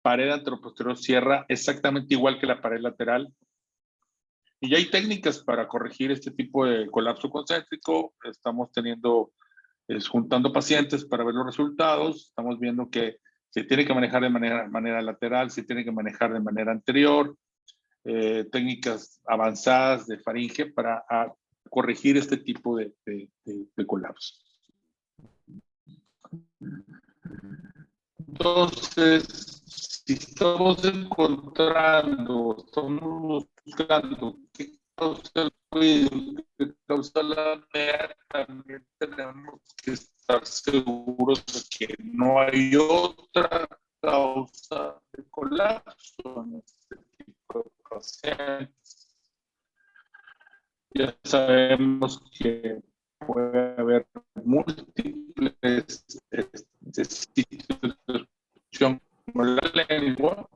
pared anteroposterior cierra exactamente igual que la pared lateral. Y ya hay técnicas para corregir este tipo de colapso concéntrico. Estamos juntando pacientes para ver los resultados. Estamos viendo que se tiene que manejar de manera lateral, se tiene que manejar de manera anterior. Técnicas avanzadas de faringe para corregir este tipo de colapso. Entonces, si estamos estamos buscando qué causa el ruido, qué causa la apnea, también tenemos que estar seguros de que no hay otra causa de colapso en este tipo de pacientes. Ya sabemos que puede haber múltiples sitios de obstrucción como la lengua.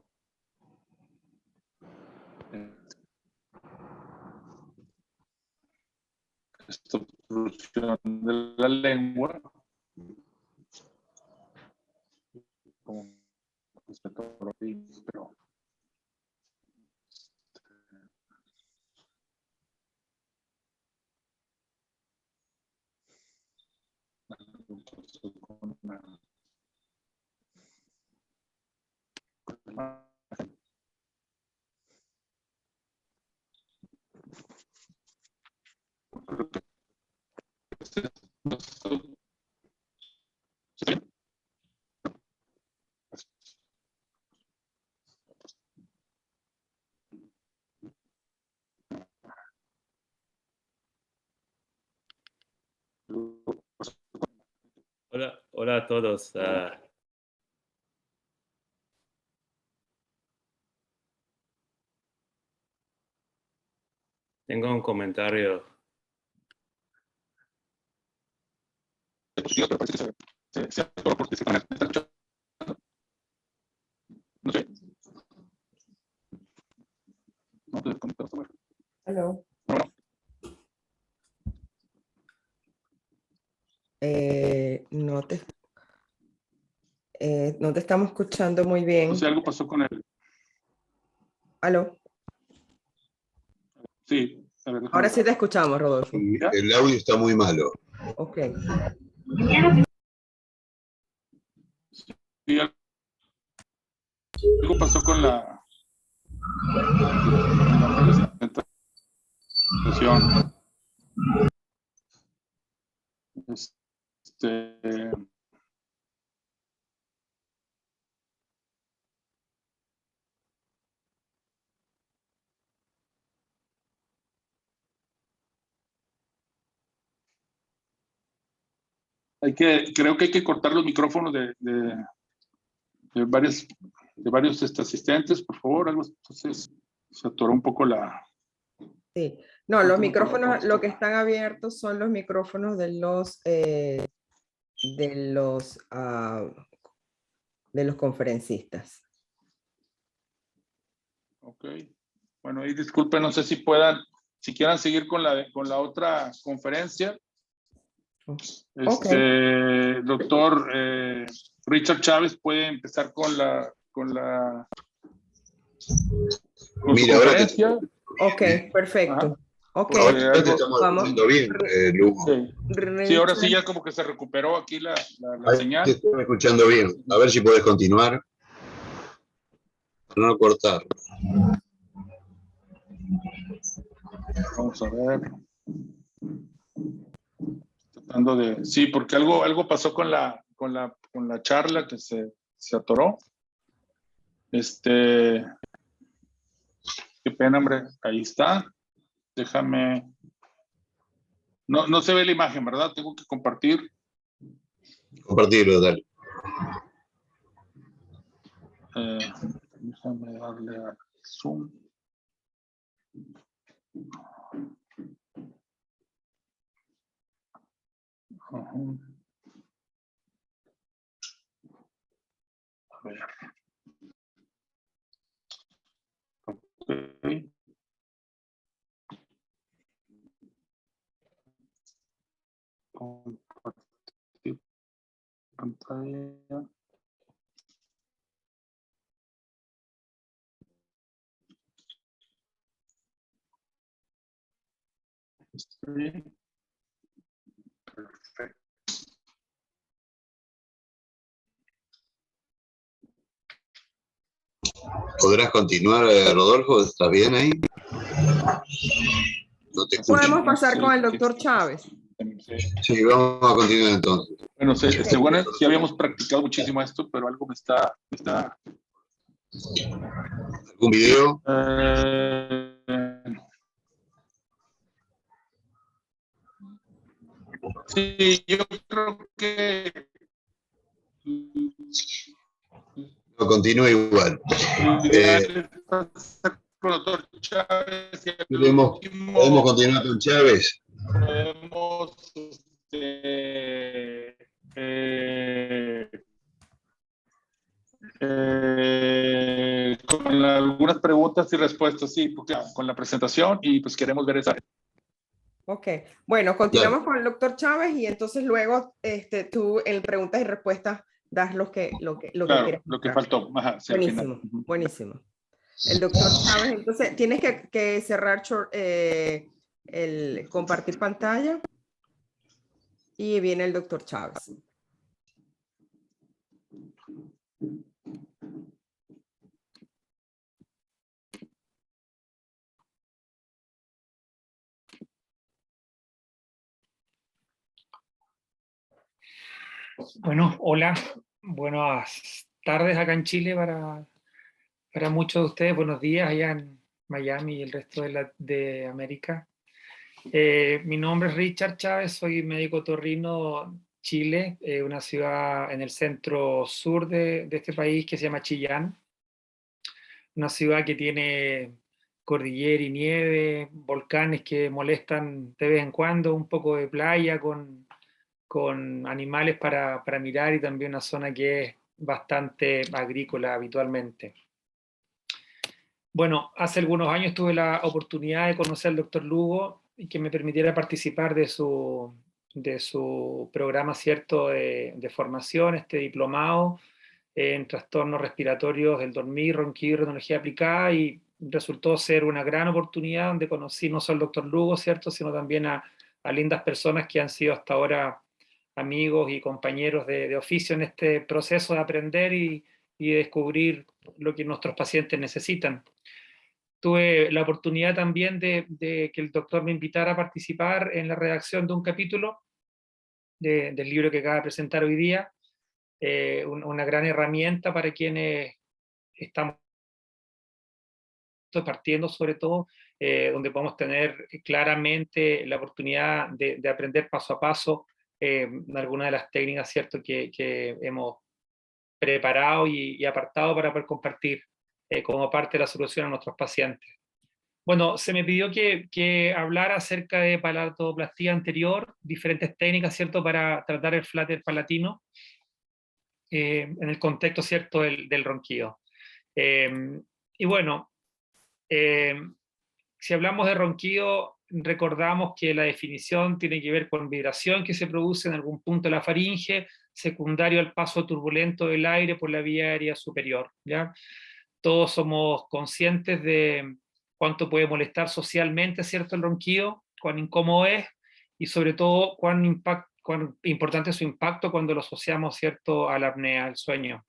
Esta obstrucción de la lengua, como pero Hola a todos. Tengo un comentario. se atoró porque se conecta. No sé. No te desconectaste, güey. Hello. No. No te estamos escuchando muy bien. No sé, algo pasó con él. Aló. Sí. A ver, Ahora sí te escuchamos, Rodolfo. El audio está muy malo. Ok. Sí, algo pasó con la presentación. Creo que hay que cortar los micrófonos de varios asistentes, por favor. Entonces se atoró un poco la... Sí. No, los micrófonos, lo que están abiertos son los micrófonos de los conferencistas. Ok. Bueno, y disculpen, no sé si quieran seguir con la otra conferencia. Doctor Richard Chávez puede empezar con Mira, ahora te, Ok, perfecto. Ajá. Ok, ahora te estamos escuchando bien, Lugo. Sí, ahora sí ya como que se recuperó aquí la Ahí señal. te estoy escuchando bien. A ver si puedes continuar. Para no cortar. Vamos a ver. Tratando de... Sí, porque algo pasó con la charla que se atoró. Qué pena, hombre. Ahí está. Déjame... No se ve la imagen, ¿verdad? Tengo que compartir. Compartirlo, dale. Déjame darle al Zoom. Ajá. A ver. Okay. Compartir pantalla. Sí. Perfecto. ¿Podrás continuar, Rodolfo? ¿Estás bien ahí? No te escucho. podemos pasar con el doctor Chávez. Sí, vamos a continuar entonces. Bueno, bueno, sí habíamos practicado muchísimo esto, pero algo me está... ¿Algún video? Sí, yo creo que... No, continúa igual. Con el doctor Chávez, ¿Podemos continuar con Chávez? podemos con algunas preguntas y respuestas, sí, porque, con la presentación y pues queremos ver esa. Ok, bueno, continuamos con el doctor Chávez y entonces luego tú en preguntas y respuestas das lo que quieres. Lo que faltó. Ajá, sí, buenísimo, buenísimo. El doctor Chávez, entonces tienes que cerrar el compartir pantalla y viene el doctor Chávez. Bueno, hola, buenas tardes acá en Chile para muchos de ustedes, buenos días allá en Miami y el resto de América. Mi nombre es Richard Chávez, soy médico otorrino Chile, una ciudad en el centro sur de este país que se llama Chillán, una ciudad que tiene cordillera y nieve, volcanes que molestan de vez en cuando, un poco de playa con con animales para mirar y también una zona que es bastante agrícola habitualmente. Bueno, hace algunos años tuve la oportunidad de conocer al doctor Lugo y que me permitiera participar de su programa, ¿cierto?, de formación, este diplomado en trastornos respiratorios del dormir, ronquido y reumatología aplicada, y resultó ser una gran oportunidad donde conocí no solo al doctor Lugo, ¿cierto?, sino también a lindas personas que han sido hasta ahora amigos y compañeros de oficio en este proceso de aprender y de descubrir lo que nuestros pacientes necesitan. Tuve la oportunidad también de que el doctor me invitara a participar en la redacción de un capítulo del libro que acaba de presentar hoy día, una gran herramienta para quienes estamos partiendo, sobre todo, donde podemos tener claramente la oportunidad de aprender paso a paso algunas de las técnicas, ¿cierto?, que hemos preparado y apartado para poder compartir como parte de la solución a nuestros pacientes. Bueno, se me pidió que hablara acerca de palatoplastia anterior, diferentes técnicas, ¿cierto?, para tratar el flutter palatino en el contexto, ¿cierto?, del ronquido. Y bueno, si hablamos de ronquido, recordamos que la definición tiene que ver con vibración que se produce en algún punto de la faringe, secundario al paso turbulento del aire por la vía aérea superior, ¿ya? Todos somos conscientes de cuánto puede molestar socialmente, ¿cierto?, el ronquido, cuán incómodo es, y sobre todo cuán importante es su impacto cuando lo asociamos, ¿cierto?, a la apnea, al sueño.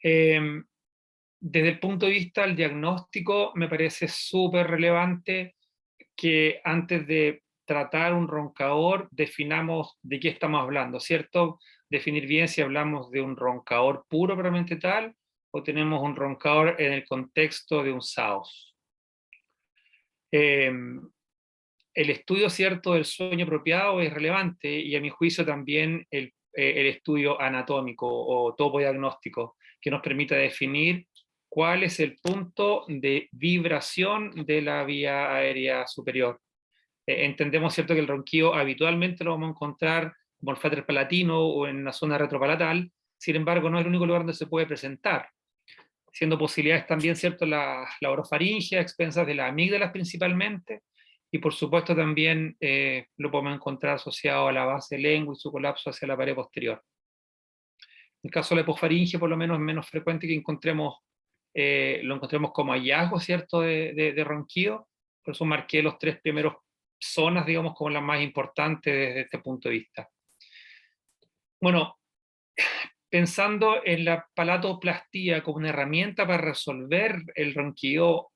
Desde el punto de vista del diagnóstico, me parece súper relevante que antes de tratar un roncador definamos de qué estamos hablando, ¿cierto? Definir bien si hablamos de un roncador puro propiamente tal, o tenemos un roncador en el contexto de un SAOS. El estudio, ¿cierto?, del sueño apropiado es relevante, y a mi juicio también el estudio anatómico o topodiagnóstico, que nos permita definir cuál es el punto de vibración de la vía aérea superior. Entendemos, ¿cierto?, que el ronquido habitualmente lo vamos a encontrar como el flutter palatino o en la zona retropalatal, sin embargo no es el único lugar donde se puede presentar, siendo posibilidades también, ¿cierto?, la orofaringe, a expensas de las amígdalas principalmente, y por supuesto también lo podemos encontrar asociado a la base lengua y su colapso hacia la pared posterior. En el caso de la hipofaringe, por lo menos, es menos frecuente que lo encontremos como hallazgo, ¿cierto?, de ronquido. Por eso marqué los tres primeros zonas, digamos, como las más importantes desde este punto de vista. Bueno, pensando en la palatoplastia como una herramienta para resolver el ronquido,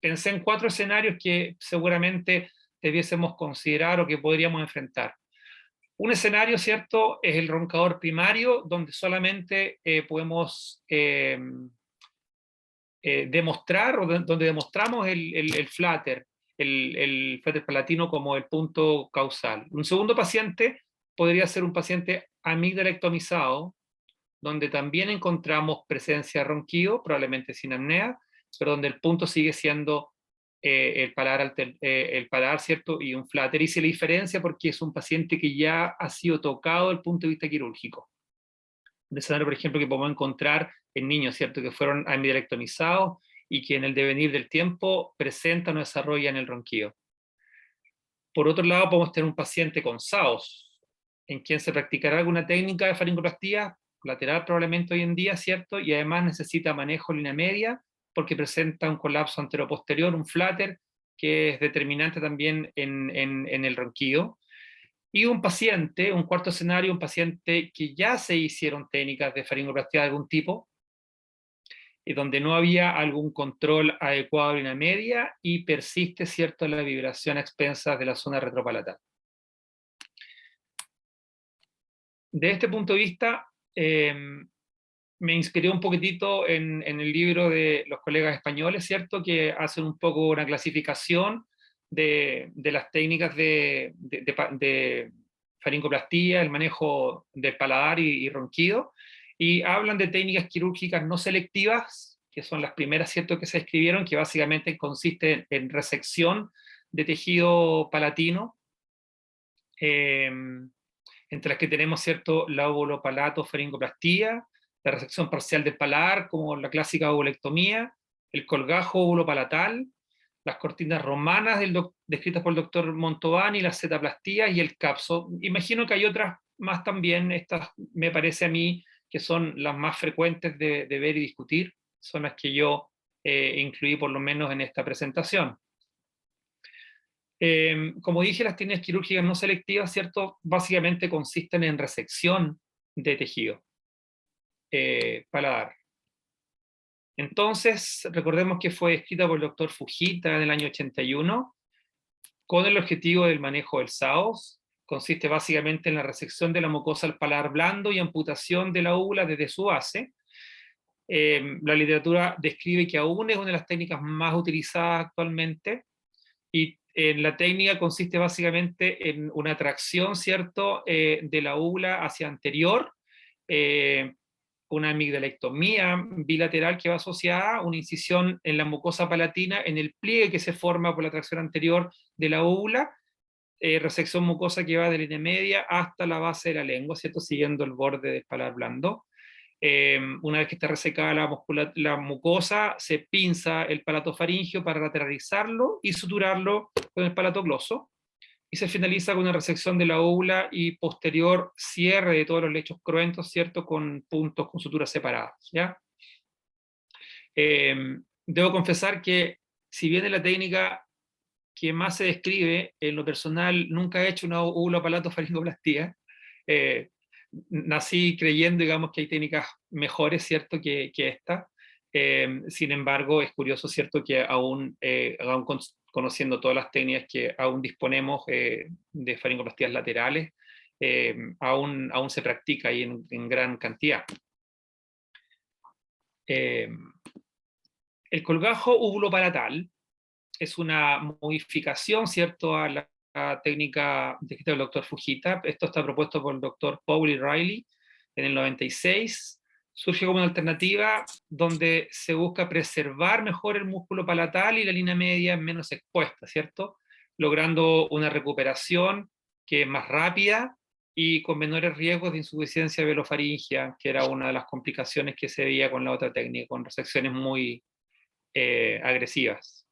pensé en 4 escenarios que seguramente debiésemos considerar o que podríamos enfrentar. Un escenario, ¿cierto?, es el roncador primario, donde solamente podemos demostrar, o donde demostramos el flutter palatino como el punto causal. Un segundo paciente podría ser un paciente amigdalectomizado, donde también encontramos presencia de ronquido, probablemente sin apnea, pero donde el punto sigue siendo el paladar, ¿cierto?, y un flutter. Y se le diferencia porque es un paciente que ya ha sido tocado desde el punto de vista quirúrgico. Un escenario, por ejemplo, que podemos encontrar en niños, ¿cierto?, que fueron amigdalectomizados y que en el devenir del tiempo presentan o desarrollan el ronquido. Por otro lado, podemos tener un paciente con SAOS, en quien se practicará alguna técnica de faringoplastía lateral probablemente hoy en día, ¿cierto?, y además necesita manejo en línea media porque presenta un colapso anteroposterior, un flutter, que es determinante también en el ronquido. Y un paciente, un cuarto escenario, un paciente que ya se hicieron técnicas de faringoplastía de algún tipo, y donde no había algún control adecuado de línea media y persiste, ¿cierto?, la vibración a expensas de la zona retropalatal. De este punto de vista, me inspiré un poquitito en el libro de los colegas españoles, ¿cierto?, que hacen un poco una clasificación de las técnicas de faringoplastía, el manejo del paladar y ronquido, y hablan de técnicas quirúrgicas no selectivas, que son las primeras, ¿cierto?, que se escribieron, que básicamente consiste en resección de tejido palatino, entre las que tenemos, ¿cierto?, la óvulo-palato-faringoplastía, la resección parcial del paladar, como la clásica ovulectomía, el colgajo óvulo-palatal, las cortinas romanas descritas por el doctor Montovani, las zetaplastías y el capso. Imagino que hay otras más también, estas me parece a mí que son las más frecuentes de ver y discutir, son las que yo incluí por lo menos en esta presentación. Como dije, las técnicas quirúrgicas no selectivas, ¿cierto?, básicamente consisten en resección de tejido paladar. Entonces, recordemos que fue escrita por el doctor Fujita en el año 81, con el objetivo del manejo del SAOS. Consiste básicamente en la resección de la mucosa al paladar blando y amputación de la úvula desde su base. La literatura describe que aún es una de las técnicas más utilizadas actualmente, y la técnica consiste básicamente en una tracción, ¿cierto?, de la úvula hacia anterior, una amigdalectomía bilateral que va asociada a una incisión en la mucosa palatina en el pliegue que se forma por la tracción anterior de la úvula, resección mucosa que va de la línea media hasta la base de la lengua, ¿cierto?, siguiendo el borde del paladar blando. Una vez que está resecada la mucosa, se pinza el palato faríngeo para lateralizarlo y suturarlo con el palato gloso, y se finaliza con una resección de la úvula y posterior cierre de todos los lechos cruentos, ¿cierto?, con puntos, con suturas separadas, ¿ya? Debo confesar que, si bien es la técnica que más se describe, en lo personal nunca he hecho una úvulo-palato-faringoplastía. Nací creyendo, digamos, que hay técnicas mejores, ¿cierto?, que esta. Sin embargo, es curioso, ¿cierto?, que aún conociendo todas las técnicas que aún disponemos de faringoplastías laterales, aún se practica ahí en gran cantidad. El colgajo úvulo-palatal es una modificación, ¿cierto?, a la técnica descrita del doctor Fujita. Esto está propuesto por el doctor Paul y Riley en el 96. Surge como una alternativa donde se busca preservar mejor el músculo palatal y la línea media menos expuesta, ¿cierto?, logrando una recuperación que es más rápida y con menores riesgos de insuficiencia velofaringea, que era una de las complicaciones que se veía con la otra técnica, con resecciones muy agresivas.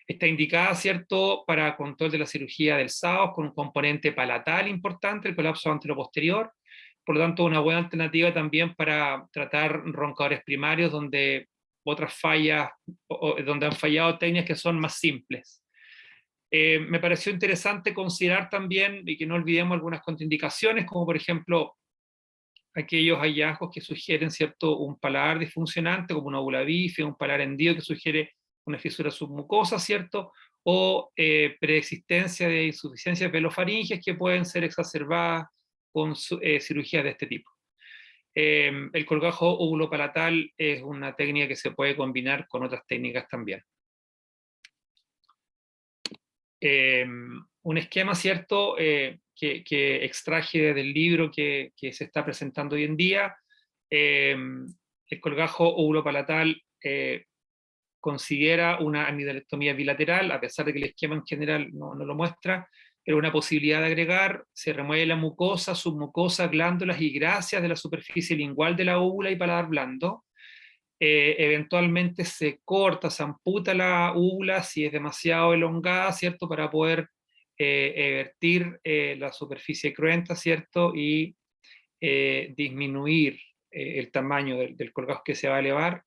Está indicada, ¿cierto?, para control de la cirugía del SAOS, con un componente palatal importante, el colapso anteroposterior. Por lo tanto, una buena alternativa también para tratar roncadores primarios donde otras fallas, donde han fallado técnicas que son más simples. Me pareció interesante considerar también, y que no olvidemos, algunas contraindicaciones, como por ejemplo aquellos hallazgos que sugieren, ¿cierto?, un paladar disfuncionante, como una úvula bífida, un paladar hendido que sugiere una fisura submucosa, ¿cierto?, o preexistencia de insuficiencias velofaringeas que pueden ser exacerbadas con cirugías de este tipo. El colgajo óvulo-palatal es una técnica que se puede combinar con otras técnicas también. Un esquema, ¿cierto?, que extraje del libro que se está presentando hoy en día. El colgajo óvulo-palatal considera una amidalectomía bilateral, a pesar de que el esquema en general no lo muestra, pero una posibilidad de agregar: se remueve la mucosa, submucosa, glándulas y grasias de la superficie lingual de la úvula y paladar blando. Eventualmente se corta, se amputa la úvula si es demasiado elongada, ¿cierto?, para poder evertir la superficie cruenta, ¿cierto?, y disminuir el tamaño del colgajo que se va a elevar.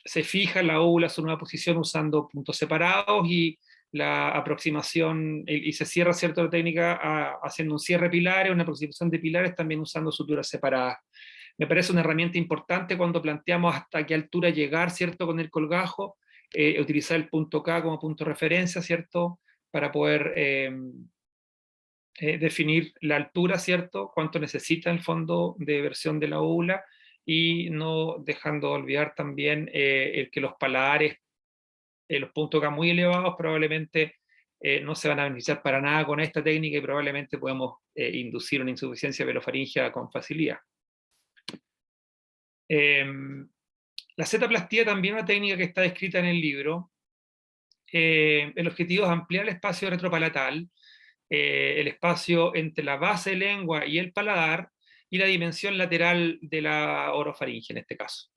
Se fija la úvula en una posición usando puntos separados y la aproximación, y se cierra, ¿cierto?, la técnica haciendo un cierre pilares, una aproximación de pilares, también usando suturas separadas. Me parece una herramienta importante cuando planteamos hasta qué altura llegar, ¿cierto?, con el colgajo, utilizar el punto K como punto de referencia, ¿cierto?, para poder definir la altura, ¿cierto?, cuánto necesita el fondo de eversión de la úvula, y no dejando de olvidar también el que los paladares, los puntos K muy elevados, probablemente no se van a beneficiar para nada con esta técnica, y probablemente podemos inducir una insuficiencia velofaringea con facilidad. La zetaplastía también es una técnica que está descrita en el libro. El objetivo es ampliar el espacio retropalatal, el espacio entre la base de lengua y el paladar, y la dimensión lateral de la orofaringe en este caso.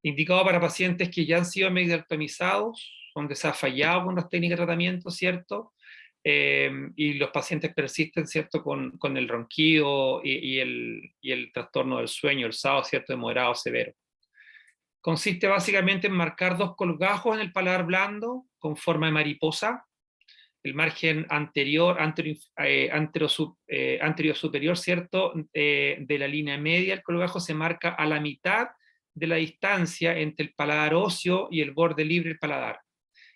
Indicado para pacientes que ya han sido amigdaltomizados, donde se ha fallado con las técnicas de tratamiento, ¿cierto? Y los pacientes persisten, ¿cierto? Con el ronquido y el trastorno del sueño, el SAO, ¿cierto? De moderado a severo. Consiste básicamente en marcar 2 colgajos en el paladar blando con forma de mariposa. El margen anterior superior, ¿cierto? De la línea media, el colgajo se marca a la mitad de la distancia entre el paladar óseo y el borde libre del paladar.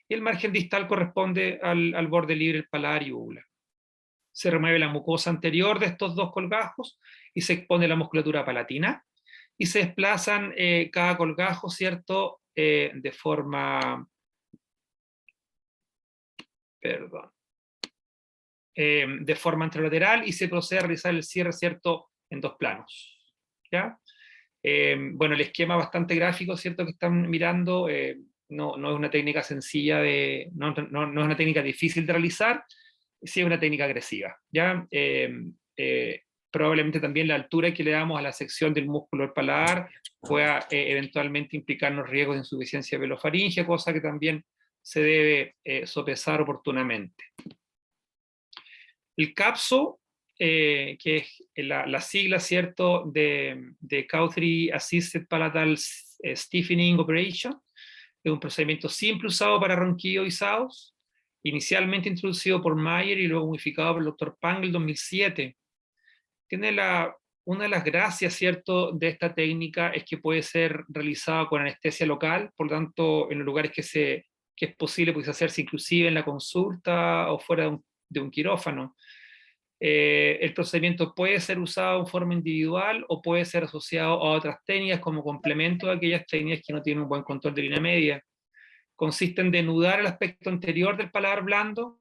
Y el margen distal corresponde al borde libre del paladar y úvula. Se remueve la mucosa anterior de estos 2 colgajos y se expone la musculatura palatina, y se desplazan cada colgajo, ¿cierto? De forma... de forma anterolateral, y se procede a realizar el cierre, ¿cierto? En 2 planos. ¿Ya? Bueno, el esquema bastante gráfico, ¿cierto? Que están mirando, no es una técnica sencilla, no es una técnica difícil de realizar, sí es una técnica agresiva. ¿Ya? Probablemente también la altura que le damos a la sección del músculo del paladar pueda eventualmente implicarnos riesgos de insuficiencia velofaringea, cosa que también se debe sopesar oportunamente. El CAPSO, que es la sigla, ¿cierto? de Cautery Assisted Palatal Stiffening Operation, es un procedimiento simple usado para ronquidos y SAOS, inicialmente introducido por Mayer y luego modificado por el Dr. Pang en el 2007. Tiene una de las gracias, ¿cierto?, de esta técnica es que puede ser realizada con anestesia local, por lo tanto, en los lugares que es posible, puede hacerse inclusive en la consulta o fuera de un quirófano. El procedimiento puede ser usado en forma individual o puede ser asociado a otras técnicas como complemento de aquellas técnicas que no tienen un buen control de línea media. Consiste en denudar el aspecto anterior del paladar blando,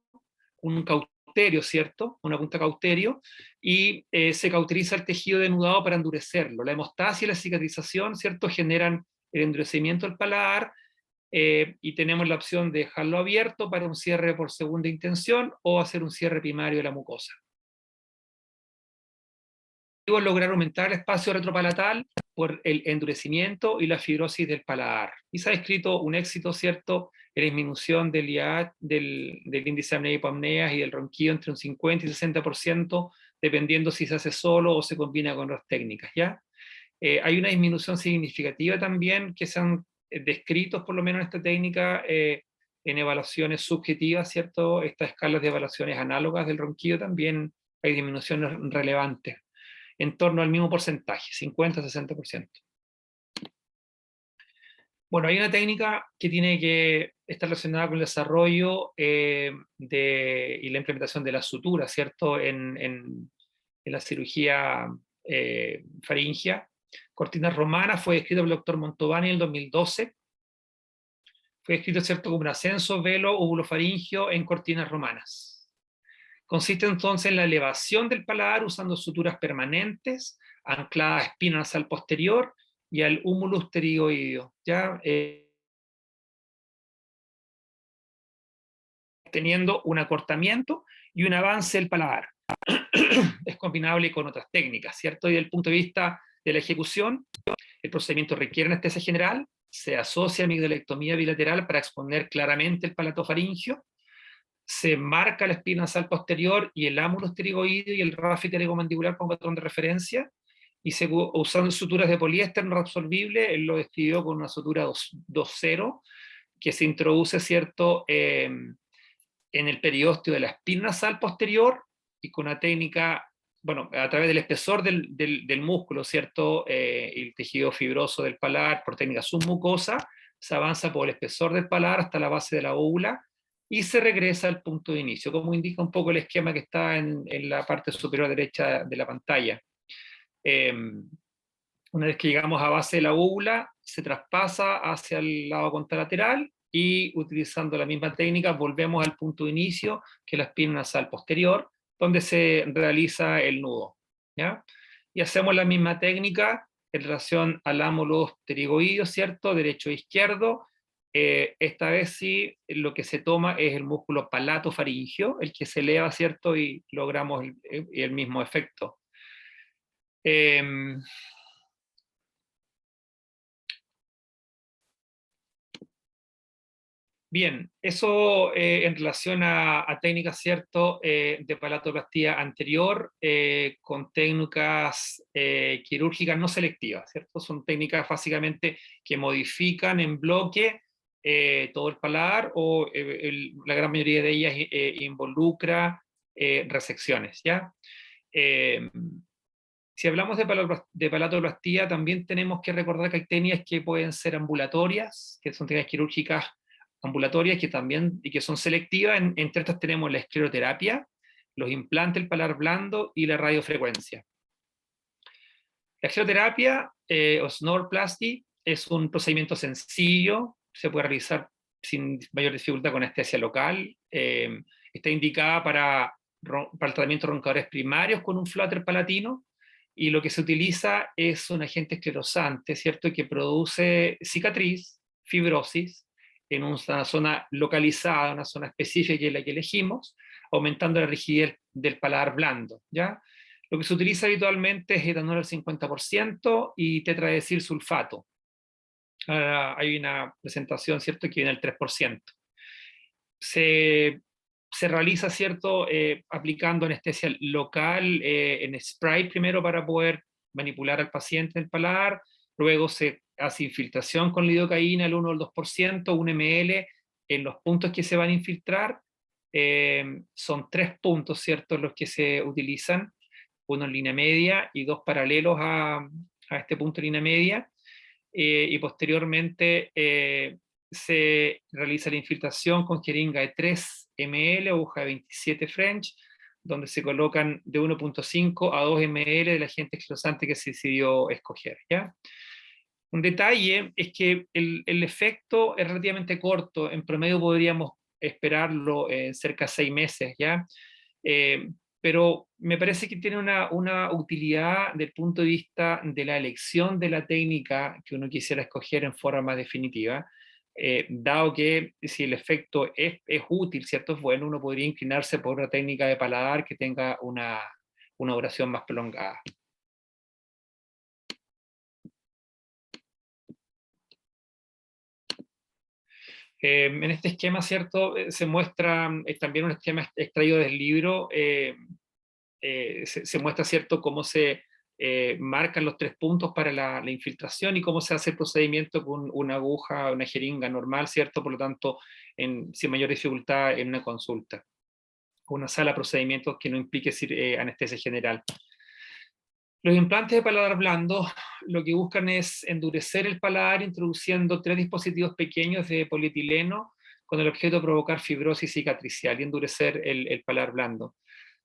un cauterio, ¿cierto? Una punta cauterio, y se cauteriza el tejido denudado para endurecerlo. La hemostasia y la cicatrización, ¿cierto?, generan el endurecimiento del paladar, y tenemos la opción de dejarlo abierto para un cierre por segunda intención o hacer un cierre primario de la mucosa. Lograr aumentar el espacio retropalatal por el endurecimiento y la fibrosis del paladar. Y se ha descrito un éxito, ¿cierto?, en la disminución del índice de apnea y hipoapneas y del ronquido entre un 50 y 60%, dependiendo si se hace solo o se combina con otras técnicas, ¿ya? Hay una disminución significativa también que se han descrito, por lo menos en esta técnica, en evaluaciones subjetivas, ¿cierto? Estas escalas de evaluaciones análogas del ronquido también hay disminuciones relevantes, en torno al mismo porcentaje, 50-60%. Bueno, hay una técnica que tiene que estar relacionada con el desarrollo y la implementación de la sutura, ¿cierto? En la cirugía faringea. Cortinas romanas fue descrito por el doctor Montovani en el 2012. Fue descrito, ¿cierto?, como un ascenso velo ovulofaringeo en cortinas romanas. Consiste entonces en la elevación del paladar usando suturas permanentes, ancladas a espina nasal posterior y al humulus pterigoideo, ¿ya? Teniendo un acortamiento y un avance del paladar. Es combinable con otras técnicas, ¿cierto? Y desde el punto de vista de la ejecución, el procedimiento requiere anestesia general, se asocia a amigdalectomía bilateral para exponer claramente el palatofaringio, se marca la espina nasal posterior y el ámulus pterigoideo y el rafe pterigomandibular como patrón de referencia, y usando suturas de poliéster no reabsorbible. Él lo describió con una sutura 2.0 que se introduce, ¿cierto?, en el periósteo de la espina nasal posterior, y con una técnica, bueno, a través del espesor del músculo, ¿cierto?, y el tejido fibroso del paladar, por técnica submucosa, se avanza por el espesor del paladar hasta la base de la úvula, y se regresa al punto de inicio, como indica un poco el esquema que está en la parte superior derecha de la pantalla. Una vez que llegamos a base de la úvula, se traspasa hacia el lado contralateral, y utilizando la misma técnica volvemos al punto de inicio, que es la espina nasal posterior, donde se realiza el nudo, ¿ya? Y hacemos la misma técnica en relación al ámulus pterigoideo, ¿cierto?, derecho e izquierdo, Esta vez sí, lo que se toma es el músculo palato-faringeo, el que se eleva, ¿cierto? Y logramos el mismo efecto. Bien, eso en relación a técnicas, ¿cierto?, de palatoplastia anterior con técnicas quirúrgicas no selectivas, ¿cierto? Son técnicas básicamente que modifican en bloque todo el paladar o la gran mayoría de ellas involucra resecciones, ¿ya? Si hablamos de palatoplastia, también tenemos que recordar que hay técnicas que pueden ser ambulatorias, que son técnicas quirúrgicas ambulatorias que también y que son selectivas. Entre estas tenemos la escleroterapia, los implantes, el paladar blando y la radiofrecuencia. La escleroterapia o snoroplasty es un procedimiento sencillo, se puede realizar sin mayor dificultad con anestesia local, está indicada para el tratamiento de roncadores primarios con un flutter palatino, y lo que se utiliza es un agente esclerosante, ¿cierto?, que produce cicatriz, fibrosis, en una zona localizada, una zona específica que es la que elegimos, aumentando la rigidez del paladar blando, ¿ya? Lo que se utiliza habitualmente es etanol al 50% y tetradesilsulfato. Ahora hay una presentación, ¿cierto?, que viene al 3%. Se realiza, ¿cierto?, aplicando anestesia local en spray primero para poder manipular al paciente en el paladar, luego se hace infiltración con lidocaína, el 1 o el 2%, 1 ml, en los puntos que se van a infiltrar. Son 3 puntos, ¿cierto?, los que se utilizan, uno en línea media y 2 paralelos a este punto en línea media, y posteriormente se realiza la infiltración con jeringa de 3 ml, aguja de 27 French, donde se colocan de 1.5 a 2 ml del agente esclerosante que se decidió escoger, ¿ya? Un detalle es que el efecto es relativamente corto, en promedio podríamos esperarlo en cerca de 6 meses, ¿ya? Pero me parece que tiene una utilidad desde el punto de vista de la elección de la técnica que uno quisiera escoger en forma más definitiva, dado que si el efecto es útil, ¿cierto?, es bueno, uno podría inclinarse por una técnica de paladar que tenga una duración más prolongada. En este esquema, ¿cierto?, se muestra también un esquema extraído del libro, se muestra, ¿cierto?, cómo se marcan los 3 puntos para la infiltración y cómo se hace el procedimiento con una aguja, una jeringa normal, ¿cierto?, por lo tanto, sin mayor dificultad en una consulta. Una sala de procedimientos que no implique anestesia general. Los implantes de paladar blando lo que buscan es endurecer el paladar introduciendo 3 dispositivos pequeños de polietileno con el objeto de provocar fibrosis cicatricial y endurecer el paladar blando.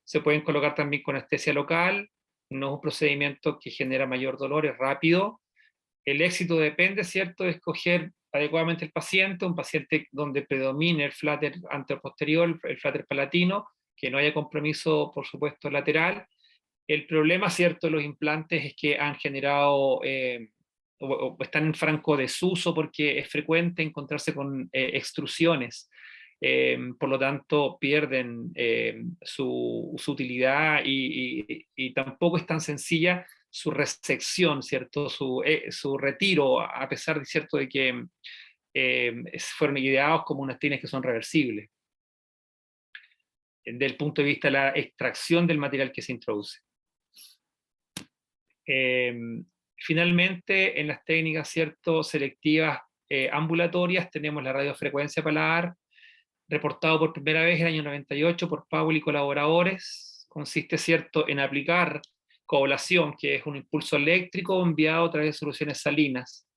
Se pueden colocar también con anestesia local, no es un procedimiento que genera mayor dolor, es rápido. El éxito depende, ¿cierto?, de escoger adecuadamente el paciente, un paciente donde predomine el flutter anteroposterior, el flutter palatino, que no haya compromiso, por supuesto, lateral. El problema, ¿cierto?, de los implantes es que han generado o están en franco desuso porque es frecuente encontrarse con extrusiones. Por lo tanto, pierden su utilidad y tampoco es tan sencilla su resección, ¿cierto?, su retiro, a pesar de, ¿cierto?, de que fueron ideados como unas técnicas que son reversibles, desde el punto de vista de la extracción del material que se introduce. Finalmente, en las técnicas, ¿cierto?, selectivas ambulatorias, tenemos la radiofrecuencia paladar, reportado por primera vez en el año 98 por Powell y colaboradores. Consiste, ¿cierto?, en aplicar coablación, que es un impulso eléctrico enviado a través de soluciones salinas.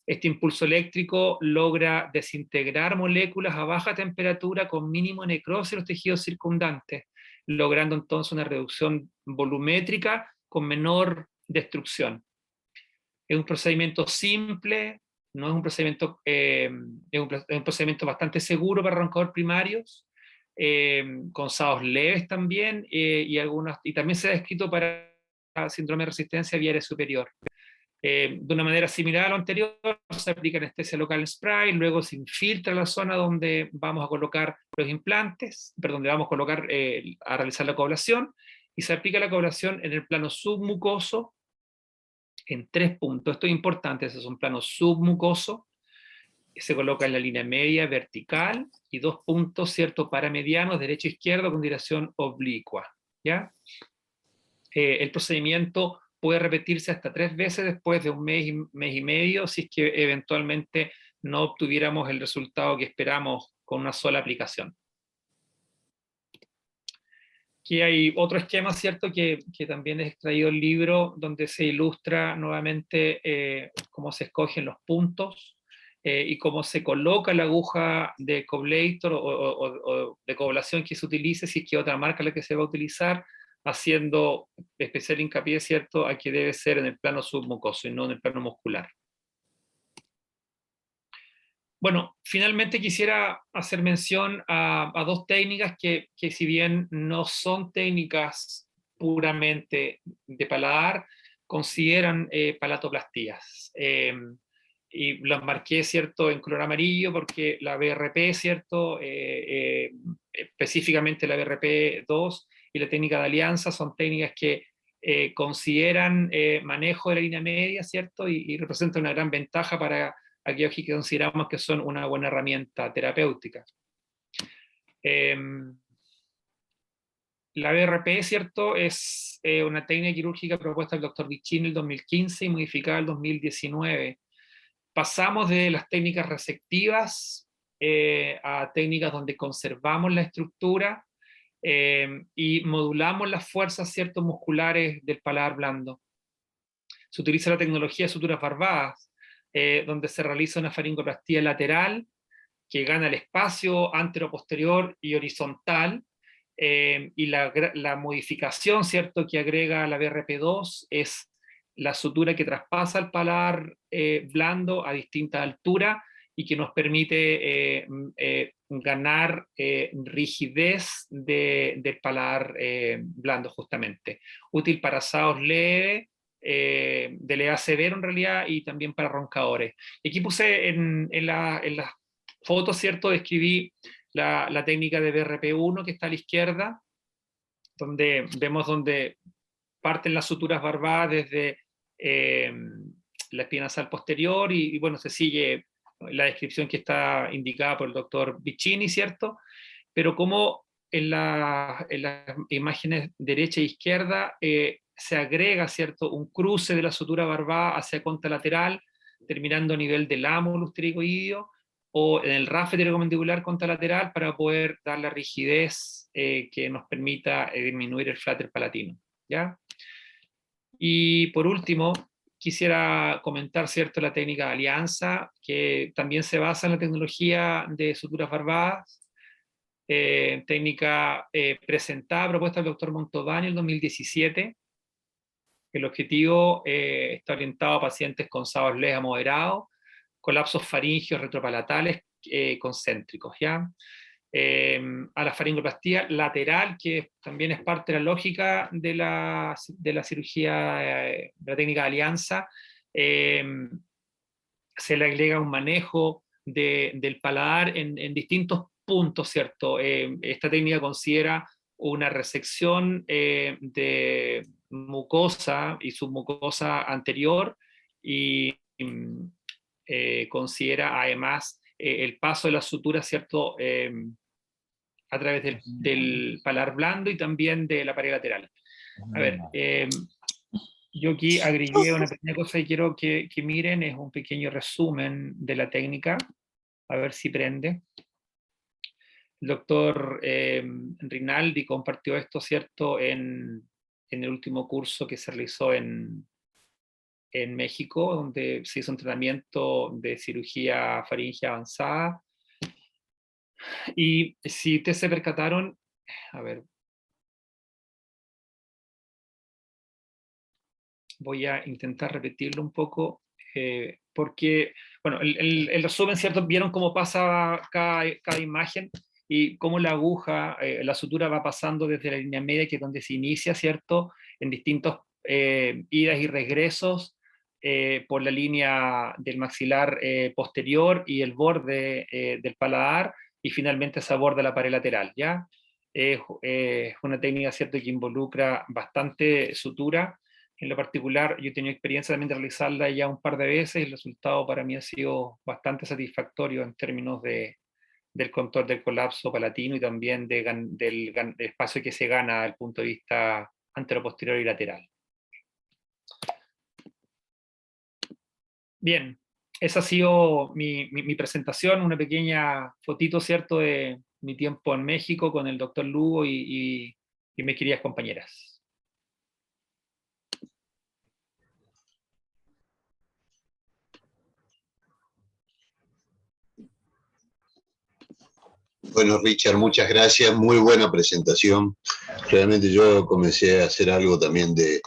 Este impulso eléctrico logra desintegrar moléculas a baja temperatura con mínimo necrosis en los tejidos circundantes, logrando entonces una reducción volumétrica con menor destrucción. Es un procedimiento simple, no es un procedimiento, es un procedimiento bastante seguro para roncadores primarios, con SAOS leves también, y también se ha descrito para síndrome de resistencia viaria superior. De una manera similar a lo anterior, se aplica anestesia local en spray, luego se infiltra la zona donde vamos a colocar los implantes, perdón, donde vamos a colocar, a realizar la coagulación, y se aplica la coagulación en el plano submucoso en 3 puntos. Esto es importante, ese es un plano submucoso, que se coloca en la línea media vertical, y 2 puntos, ¿cierto?, paramedianos, derecho e izquierdo, con dirección oblicua, ¿ya? El procedimiento puede repetirse hasta 3 veces después de un mes y medio, si es que eventualmente no obtuviéramos el resultado que esperamos con una sola aplicación. Aquí hay otro esquema, ¿cierto?, que también es extraído del libro, donde se ilustra nuevamente cómo se escogen los puntos y cómo se coloca la aguja de coagulator o de coagulación que se utilice, si es que otra marca la que se va a utilizar, haciendo especial hincapié, ¿cierto?, a que debe ser en el plano submucoso y no en el plano muscular. Bueno, finalmente quisiera hacer mención a 2 técnicas que si bien no son técnicas puramente de paladar, consideran palatoplastías. Y las marqué, ¿cierto?, en color amarillo porque la BRP, ¿cierto?, específicamente la BRP2 y la técnica de alianza son técnicas que consideran manejo de la línea media, ¿cierto?, y representan una gran ventaja para aquellos que consideramos que son una buena herramienta terapéutica. La BRP, ¿cierto?, es una técnica quirúrgica propuesta del Dr. Vicini en el 2015 y modificada en el 2019. Pasamos de las técnicas resectivas a técnicas donde conservamos la estructura y modulamos las fuerzas, ¿cierto?, musculares del paladar blando. Se utiliza la tecnología de suturas barbadas, donde se realiza una faringoplastía lateral que gana el espacio antero-posterior y horizontal, y la modificación, ¿cierto?, que agrega la BRP2 es la sutura que traspasa el paladar blando a distinta altura y que nos permite ganar rigidez del paladar blando, justamente. Útil para asados leves, de leve a severo en realidad, y también para roncadores. Aquí puse en las fotos, ¿cierto?, describí la técnica de BRP1 que está a la izquierda, donde vemos donde parten las suturas barbadas desde la espina nasal posterior y bueno, se sigue la descripción que está indicada por el doctor Vicini, ¿cierto? Pero como en las imágenes derecha e izquierda se agrega, ¿cierto?, un cruce de la sutura barbada hacia contralateral, terminando a nivel del ámulo pterigoideo, o en el rafe pterigomandibular contralateral, para poder dar la rigidez que nos permita disminuir el flater palatino, ¿ya? Y por último, quisiera comentar, ¿cierto?, la técnica de alianza, que también se basa en la tecnología de suturas barbadas, técnica presentada, propuesta del doctor Montovani en el 2017. El objetivo está orientado a pacientes con SAOS leves a moderados, colapsos faringios retropalatales concéntricos, ¿ya? A la faringoplastía lateral, que también es parte de la lógica de la cirugía, de la técnica de alianza, se le agrega un manejo del paladar en distintos puntos, ¿cierto? Esta técnica considera una resección de mucosa y submucosa anterior y considera además el paso de la sutura, ¿cierto?, a través del paladar blando y también de la pared lateral. A ver, yo aquí agregué una pequeña cosa que quiero que miren, es un pequeño resumen de la técnica, a ver si prende. El doctor Rinaldi compartió esto, ¿cierto?, en el último curso que se realizó en México, donde se hizo un tratamiento de cirugía faríngea avanzada. Y si ustedes se percataron, a ver, voy a intentar repetirlo un poco, porque, bueno, el resumen, ¿cierto?, vieron cómo pasa cada imagen y cómo la aguja, la sutura va pasando desde la línea media, que es donde se inicia, ¿cierto?, en distintos idas y regresos por la línea del maxilar posterior y el borde del paladar, y finalmente se aborda la pared lateral, ¿ya? Es una técnica, ¿cierto?, que involucra bastante sutura. En lo particular, yo he tenido experiencia también de realizarla ya un par de veces, y el resultado para mí ha sido bastante satisfactorio en términos del control del colapso palatino y también del espacio que se gana desde el punto de vista anteroposterior y lateral. Bien, esa ha sido mi presentación, una pequeña fotito, ¿cierto?, de mi tiempo en México con el doctor Lugo y mis queridas compañeras. Bueno, Richard, muchas gracias, muy buena presentación. Realmente yo comencé a hacer algo también de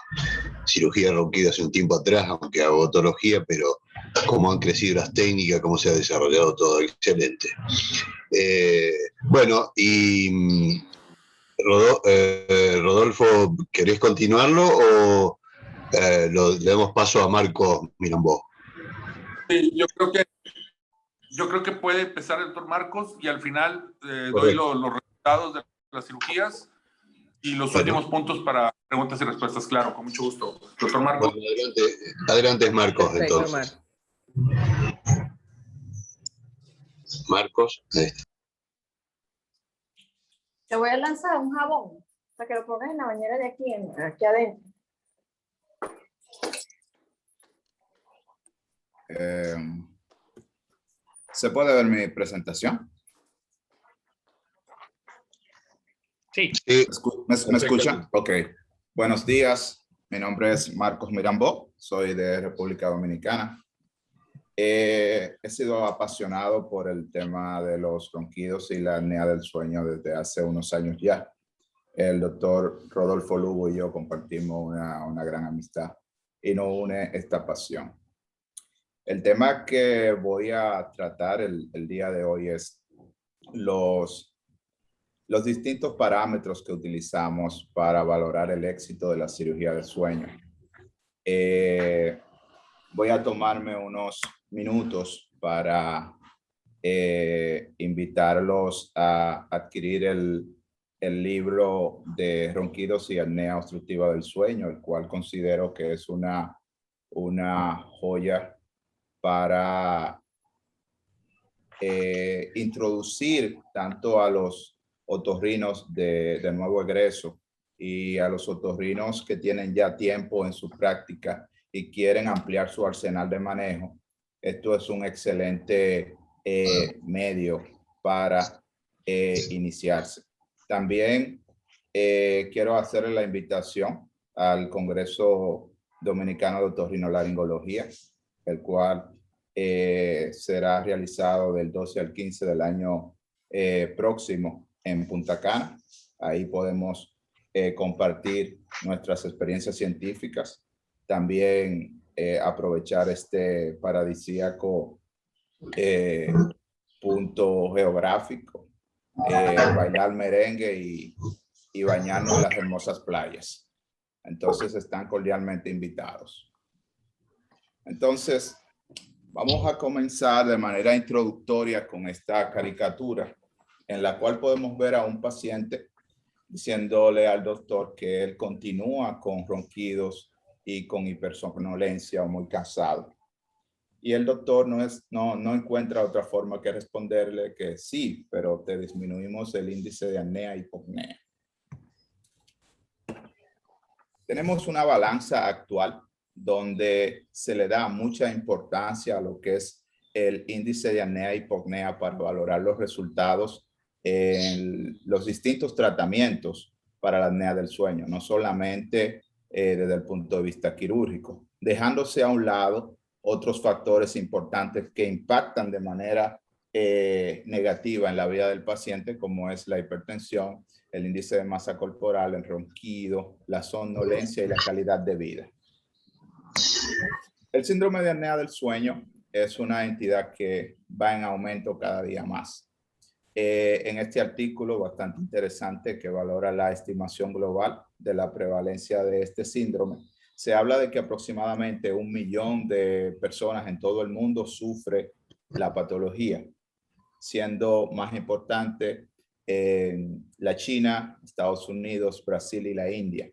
cirugía ronquida hace un tiempo atrás, aunque hago otología, pero cómo han crecido las técnicas, cómo se ha desarrollado todo, excelente. Bueno, y Rodolfo, ¿querés continuarlo o le damos paso a Marcos Mirambó? Sí, yo creo que puede empezar el doctor Marcos y al final doy los resultados de las cirugías y los últimos puntos para preguntas y respuestas. Claro, con mucho gusto. Doctor Marcos. Bueno, adelante Marcos. Perfecto, entonces. Marcos. Te voy a lanzar un jabón para que lo pongas en la bañera de aquí adentro. ¿Se puede ver mi presentación? Sí. ¿Me escuchan? Ok. Buenos días. Mi nombre es Marcos Mirambó. Soy de República Dominicana. He sido apasionado por el tema de los ronquidos y la apnea del sueño desde hace unos años ya. El doctor Rodolfo Lugo y yo compartimos una gran amistad y nos une esta pasión. El tema que voy a tratar el día de hoy es los distintos parámetros que utilizamos para valorar el éxito de la cirugía del sueño. Voy a tomarme unos minutos para invitarlos a adquirir el libro de ronquidos y apnea obstructiva del sueño, el cual considero que es una joya para introducir tanto a los otorrinos de nuevo egreso y a los otorrinos que tienen ya tiempo en su práctica y quieren ampliar su arsenal de manejo. Esto es un excelente medio para iniciarse. También quiero hacerle la invitación al Congreso Dominicano de Otorrinolaringología, el cual será realizado del 12 al 15 del año próximo en Punta Cana. Ahí podemos compartir nuestras experiencias científicas, también aprovechar este paradisíaco punto geográfico, bailar merengue y bañarnos en las hermosas playas. Entonces están cordialmente invitados. Entonces, vamos a comenzar de manera introductoria con esta caricatura en la cual podemos ver a un paciente diciéndole al doctor que él continúa con ronquidos y con hipersomnolencia o muy cansado. Y el doctor no encuentra otra forma que responderle que sí, pero te disminuimos el índice de apnea y hipopnea. Tenemos una balanza actual donde se le da mucha importancia a lo que es el índice de apnea y hipopnea para valorar los resultados en los distintos tratamientos para la apnea del sueño, no solamente desde el punto de vista quirúrgico, dejándose a un lado otros factores importantes que impactan de manera negativa en la vida del paciente, como es la hipertensión, el índice de masa corporal, el ronquido, la somnolencia y la calidad de vida. El síndrome de apnea del sueño es una entidad que va en aumento cada día más. En este artículo bastante interesante que valora la estimación global de la prevalencia de este síndrome, Se habla de que aproximadamente 1 millón de personas en todo el mundo sufre la patología, siendo más importante la China, Estados Unidos, Brasil y la India.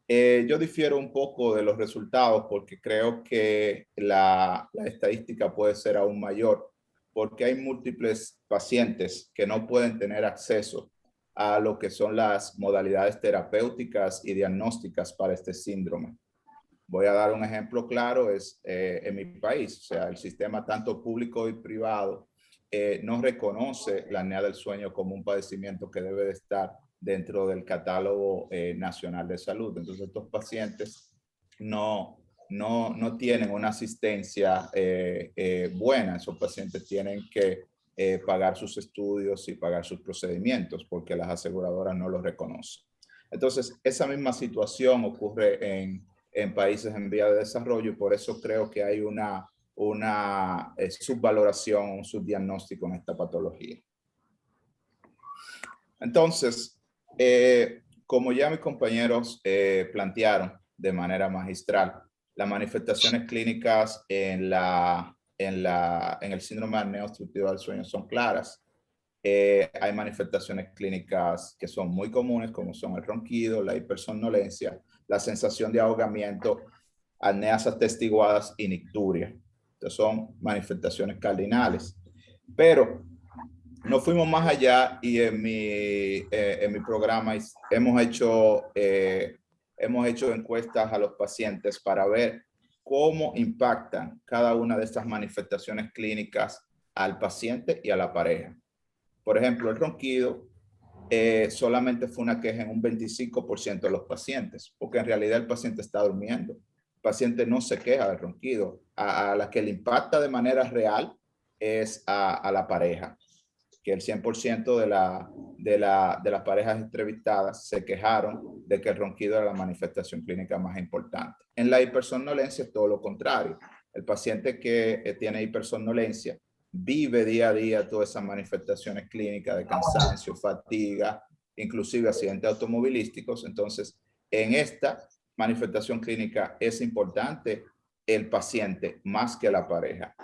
Yo difiero un poco de los resultados porque creo que la estadística puede ser aún mayor, porque hay múltiples pacientes que no pueden tener acceso a lo que son las modalidades terapéuticas y diagnósticas para este síndrome. Voy a dar un ejemplo claro, es en mi país, o sea, el sistema tanto público y privado no reconoce la apnea del sueño como un padecimiento que debe de estar dentro del catálogo nacional de salud. Entonces, estos pacientes no tienen una asistencia buena. Esos pacientes tienen que pagar sus estudios y pagar sus procedimientos porque las aseguradoras no los reconocen. Entonces, esa misma situación ocurre en países en vía de desarrollo y por eso creo que hay una subvaloración, un subdiagnóstico en esta patología. Entonces, como ya mis compañeros plantearon de manera magistral, las manifestaciones clínicas en el síndrome de apnea obstructiva del sueño son claras. Hay manifestaciones clínicas que son muy comunes, como son el ronquido, la hipersomnolencia, la sensación de ahogamiento, apneas atestiguadas y nicturia. Estas son manifestaciones cardinales. Pero no fuimos más allá y en mi programa hemos hecho encuestas a los pacientes para ver cómo impactan cada una de estas manifestaciones clínicas al paciente y a la pareja. Por ejemplo, el ronquido solamente fue una queja en un 25% de los pacientes, porque en realidad el paciente está durmiendo. El paciente no se queja del ronquido. A la que le impacta de manera real es a la pareja, que el 100% de las parejas entrevistadas se quejaron de que el ronquido era la manifestación clínica más importante. En la hipersomnolencia es todo lo contrario. El paciente que tiene hipersomnolencia vive día a día todas esas manifestaciones clínicas de cansancio, fatiga, inclusive accidentes automovilísticos. Entonces, en esta manifestación clínica es importante el paciente más que la pareja.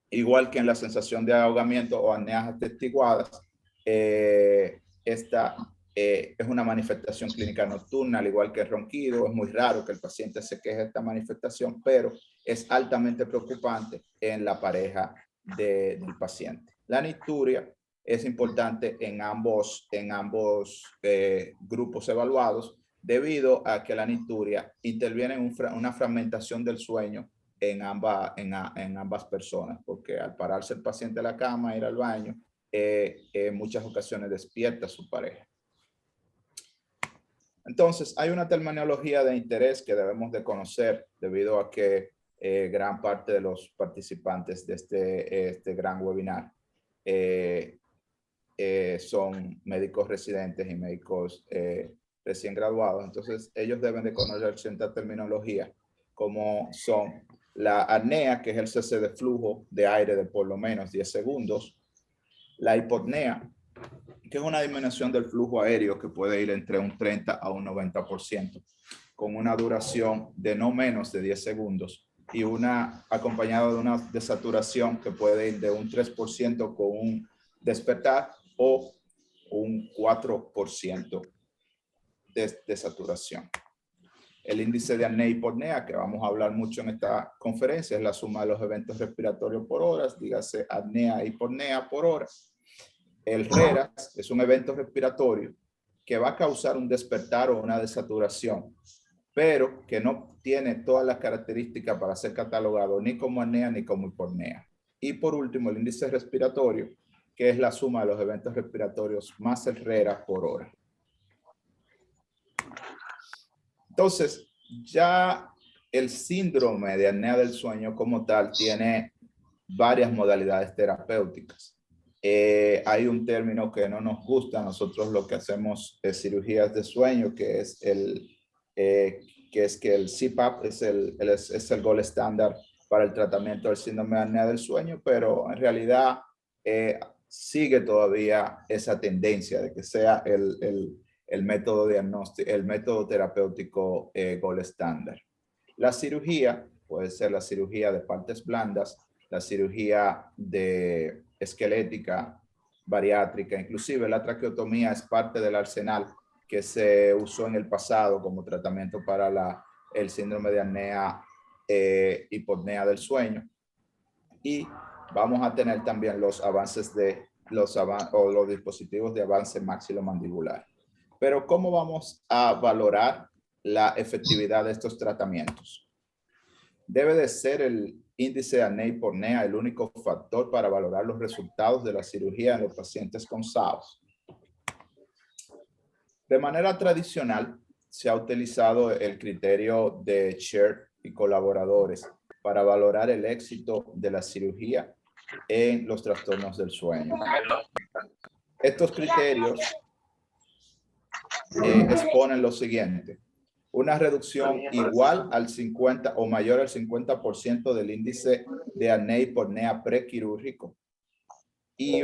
Igual que en la sensación de ahogamiento o apneas atestiguadas, esta es una manifestación clínica nocturna, al igual que el ronquido. Es muy raro que el paciente se queje de esta manifestación, pero es altamente preocupante en la pareja del paciente. La nicturia es importante en ambos grupos evaluados, debido a que la nicturia interviene en una fragmentación del sueño en ambas personas, porque al pararse el paciente de la cama, ir al baño, en muchas ocasiones despierta a su pareja. Entonces, hay una terminología de interés que debemos de conocer debido a que gran parte de los participantes de este gran webinar son médicos residentes y médicos recién graduados. Entonces, ellos deben de conocer cierta terminología, como son la apnea, que es el cese de flujo de aire de por lo menos 10 segundos, la hipopnea, que es una disminución del flujo aéreo que puede ir entre un 30 a un 90%, con una duración de no menos de 10 segundos y acompañado de una desaturación que puede ir de un 3% con un despertar o un 4% de saturación. El índice de apnea y hipopnea, que vamos a hablar mucho en esta conferencia, es la suma de los eventos respiratorios por horas, dígase apnea e hipopnea por hora. El RERAS es un evento respiratorio que va a causar un despertar o una desaturación, pero que no tiene todas las características para ser catalogado ni como apnea ni como hipopnea. Y por último, el índice respiratorio, que es la suma de los eventos respiratorios más el RERAS por hora. Entonces, ya el síndrome de apnea del sueño como tal tiene varias modalidades terapéuticas. Hay un término que no nos gusta, nosotros lo que hacemos es cirugías de sueño, que es que el CPAP es el gold estándar para el tratamiento del síndrome de apnea del sueño, pero en realidad sigue todavía esa tendencia de que sea el el método diagnóstico, el método terapéutico gold estándar. La cirugía puede ser la cirugía de partes blandas, la cirugía de esquelética, bariátrica, inclusive la traqueotomía es parte del arsenal que se usó en el pasado como tratamiento para el síndrome de apnea, hipopnea del sueño. Y vamos a tener también los avances de los dispositivos de avance maxilomandibular. Pero ¿cómo vamos a valorar la efectividad de estos tratamientos? Debe de ser el índice de apnea-hipopnea el único factor para valorar los resultados de la cirugía en los pacientes con SAOS. De manera tradicional, se ha utilizado el criterio de Sher y colaboradores para valorar el éxito de la cirugía en los trastornos del sueño. Estos criterios exponen lo siguiente: una reducción igual al 50 o mayor al 50% del índice de apnea-hipopnea prequirúrgico,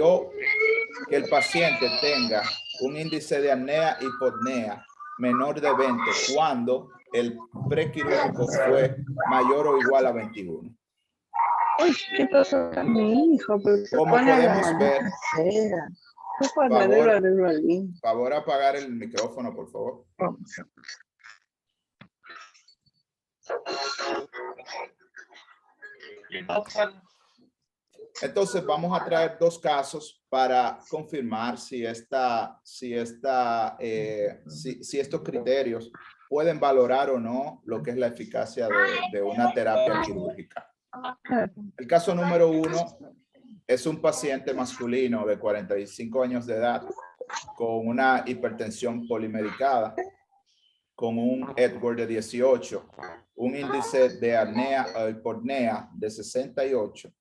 o que el paciente tenga un índice de apnea-hipopnea menor de 20 cuando el prequirúrgico fue mayor o igual a 21. Uy, ¿qué pasó con mi hijo? Como podemos ver, favor apagar el micrófono, por favor. Entonces vamos a traer dos casos para confirmar si estos criterios pueden valorar o no lo que es la eficacia de una terapia quirúrgica. El caso número 1 es un paciente masculino de 45 años de edad con una hipertensión polimedicada, con un Edwards de 18, un índice de apnea o hipopnea de 68,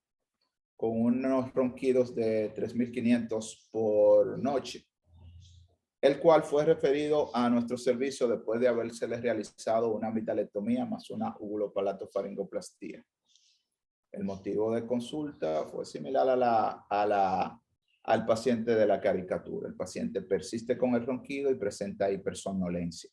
con unos ronquidos de 3.500 por noche, el cual fue referido a nuestro servicio después de habérsele realizado una amigdalectomía más una uvulopalatofaringoplastía. El motivo de consulta fue similar al paciente de la caricatura. El paciente persiste con el ronquido y presenta hipersomnolencia.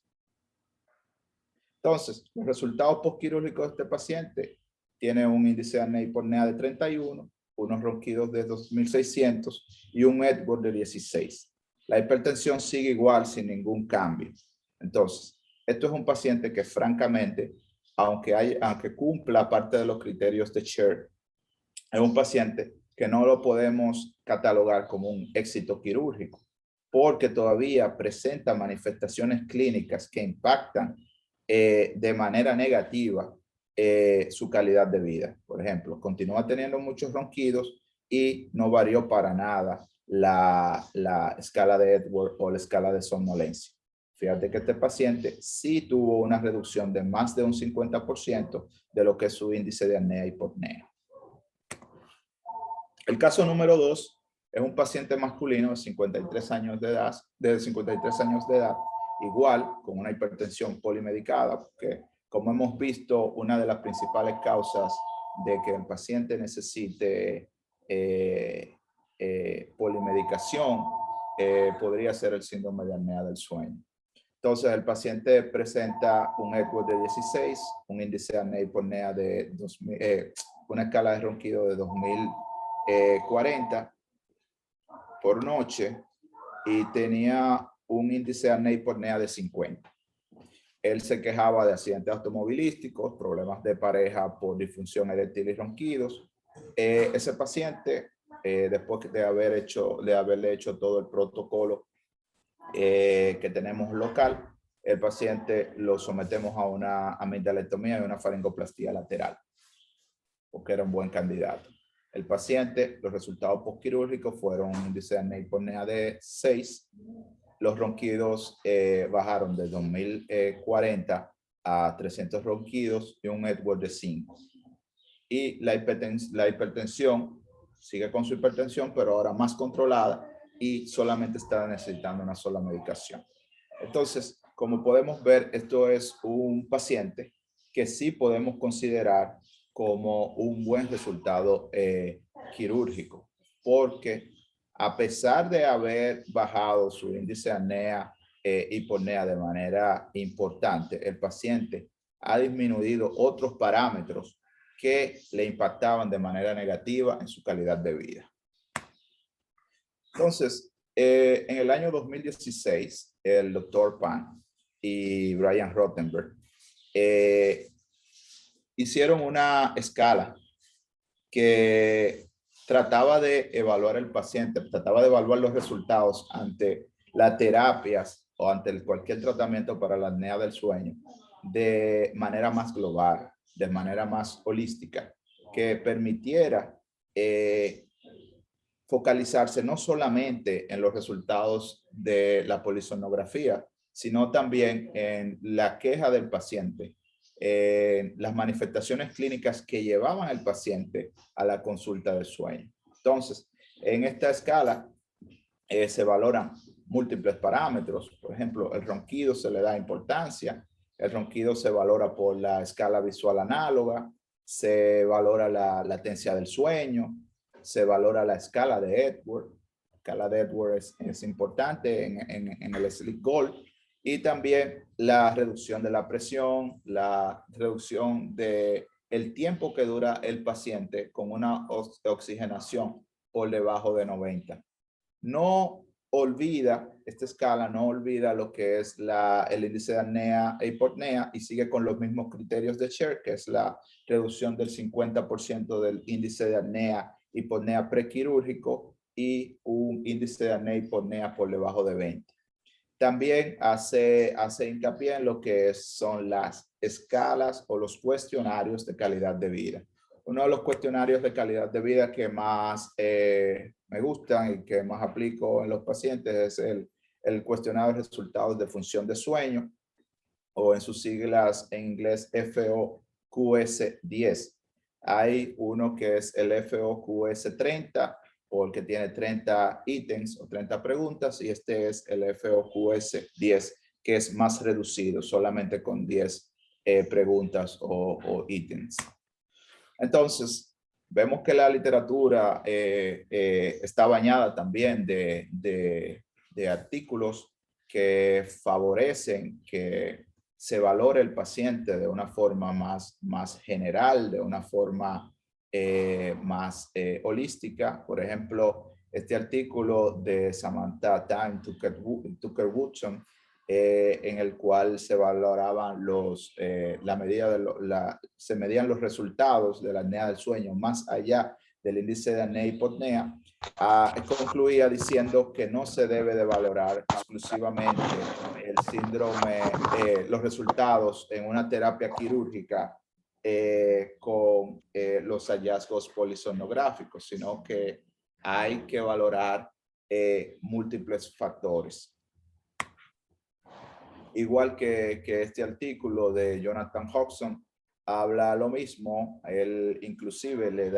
Entonces, los resultados postquirúrgicos de este paciente tiene un índice de apnea-hipopnea de 31, unos ronquidos de 2.600 y un Edwards de 16. La hipertensión sigue igual sin ningún cambio. Entonces, esto es un paciente que francamente, aunque cumpla parte de los criterios de Sher, es un paciente que no lo podemos catalogar como un éxito quirúrgico, porque todavía presenta manifestaciones clínicas que impactan de manera negativa su calidad de vida. Por ejemplo, continúa teniendo muchos ronquidos y no varió para nada la escala de Edwards o la escala de somnolencia. Fíjate que este paciente sí tuvo una reducción de más de un 50% de lo que es su índice de apnea-hipopnea. El caso número 2 es un paciente masculino de 53 años de edad, igual con una hipertensión polimedicada, porque como hemos visto, una de las principales causas de que el paciente necesite polimedicación podría ser el síndrome de apnea del sueño. Entonces, el paciente presenta un Edwards de 16, un índice de apnea-hipopnea de 2000, una escala de ronquido de 2040 por noche y tenía un índice de apnea-hipopnea de 50. Él se quejaba de accidentes automovilísticos, problemas de pareja por disfunción eréctil y ronquidos. Ese paciente, después de haberle hecho todo el protocolo que tenemos local, el paciente lo sometemos a una amigdalectomía y una faringoplastía lateral, porque era un buen candidato. El paciente, los resultados postquirúrgicos fueron un índice de apnea-hipopnea de 6, los ronquidos bajaron de 2040 a 300 ronquidos y un Edwards de 5. Y la hipertensión sigue con su hipertensión, pero ahora más controlada y solamente está necesitando una sola medicación. Entonces, como podemos ver, esto es un paciente que sí podemos considerar como un buen resultado quirúrgico, porque a pesar de haber bajado su índice de apnea hipopnea de manera importante, el paciente ha disminuido otros parámetros que le impactaban de manera negativa en su calidad de vida. Entonces, en el año 2016, el doctor Pan y Brian Rottenberg hicieron una escala que trataba de evaluar el paciente, trataba de evaluar los resultados ante las terapias o ante cualquier tratamiento para la apnea del sueño de manera más global, de manera más holística, que permitiera focalizarse no solamente en los resultados de la polisonografía, sino también en la queja del paciente, las manifestaciones clínicas que llevaban al paciente a la consulta del sueño. Entonces, en esta escala se valoran múltiples parámetros. Por ejemplo, el ronquido se le da importancia. El ronquido se valora por la escala visual análoga, se valora la latencia del sueño, se valora la escala de Edwards. La escala de Edwards es importante en el Sleep Gold. Y también la reducción de la presión, la reducción del tiempo que dura el paciente con una oxigenación por debajo de 90. No olvida, esta escala no olvida lo que es el índice de apnea e hipopnea y sigue con los mismos criterios de Sher, que es la reducción del 50% del índice de apnea hipopnea prequirúrgico y un índice de apnea hipopnea por debajo de 20. También hace hincapié en lo que son las escalas o los cuestionarios de calidad de vida. Uno de los cuestionarios de calidad de vida que más me gustan y que más aplico en los pacientes es el cuestionario de resultados de función de sueño, o en sus siglas en inglés FOQS10. Hay uno que es el FOQS30, porque tiene 30 ítems o 30 preguntas, y este es el FOQS10, que es más reducido, solamente con 10 preguntas o ítems. Entonces, vemos que la literatura está bañada también de artículos que favorecen que se valore el paciente de una forma más general, de una forma más holística. Por ejemplo, este artículo de Samantha Time, Tucker Woodson, en el cual se valoraban se medían los resultados de la apnea del sueño más allá del índice de apnea y hipopnea, concluía diciendo que no se debe de valorar exclusivamente el síndrome, los resultados en una terapia quirúrgica con los hallazgos polisonográficos, sino que hay que valorar múltiples factores. Igual que este artículo de Jonathan Hobson habla lo mismo, él inclusive le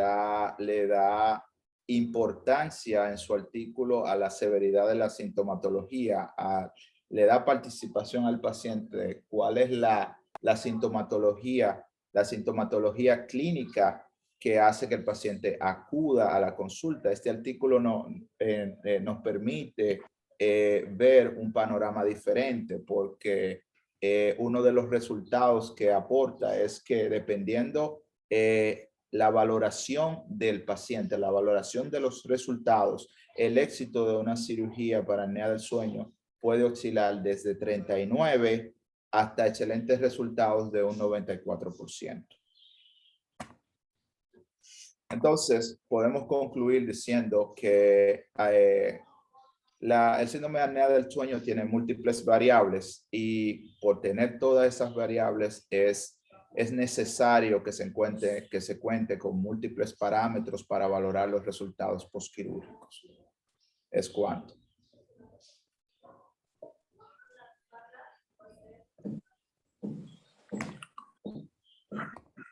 da importancia en su artículo a la severidad de la sintomatología, le da participación al paciente, cuál es la sintomatología clínica que hace que el paciente acuda a la consulta. Este artículo nos permite ver un panorama diferente, porque uno de los resultados que aporta es que dependiendo la valoración del paciente, la valoración de los resultados, el éxito de una cirugía para apnea del sueño puede oscilar desde 39 hasta excelentes resultados de un 94%. Entonces, podemos concluir diciendo que el síndrome de apnea del sueño tiene múltiples variables, y por tener todas esas variables es necesario que se cuente con múltiples parámetros para valorar los resultados postquirúrgicos. Es cuanto.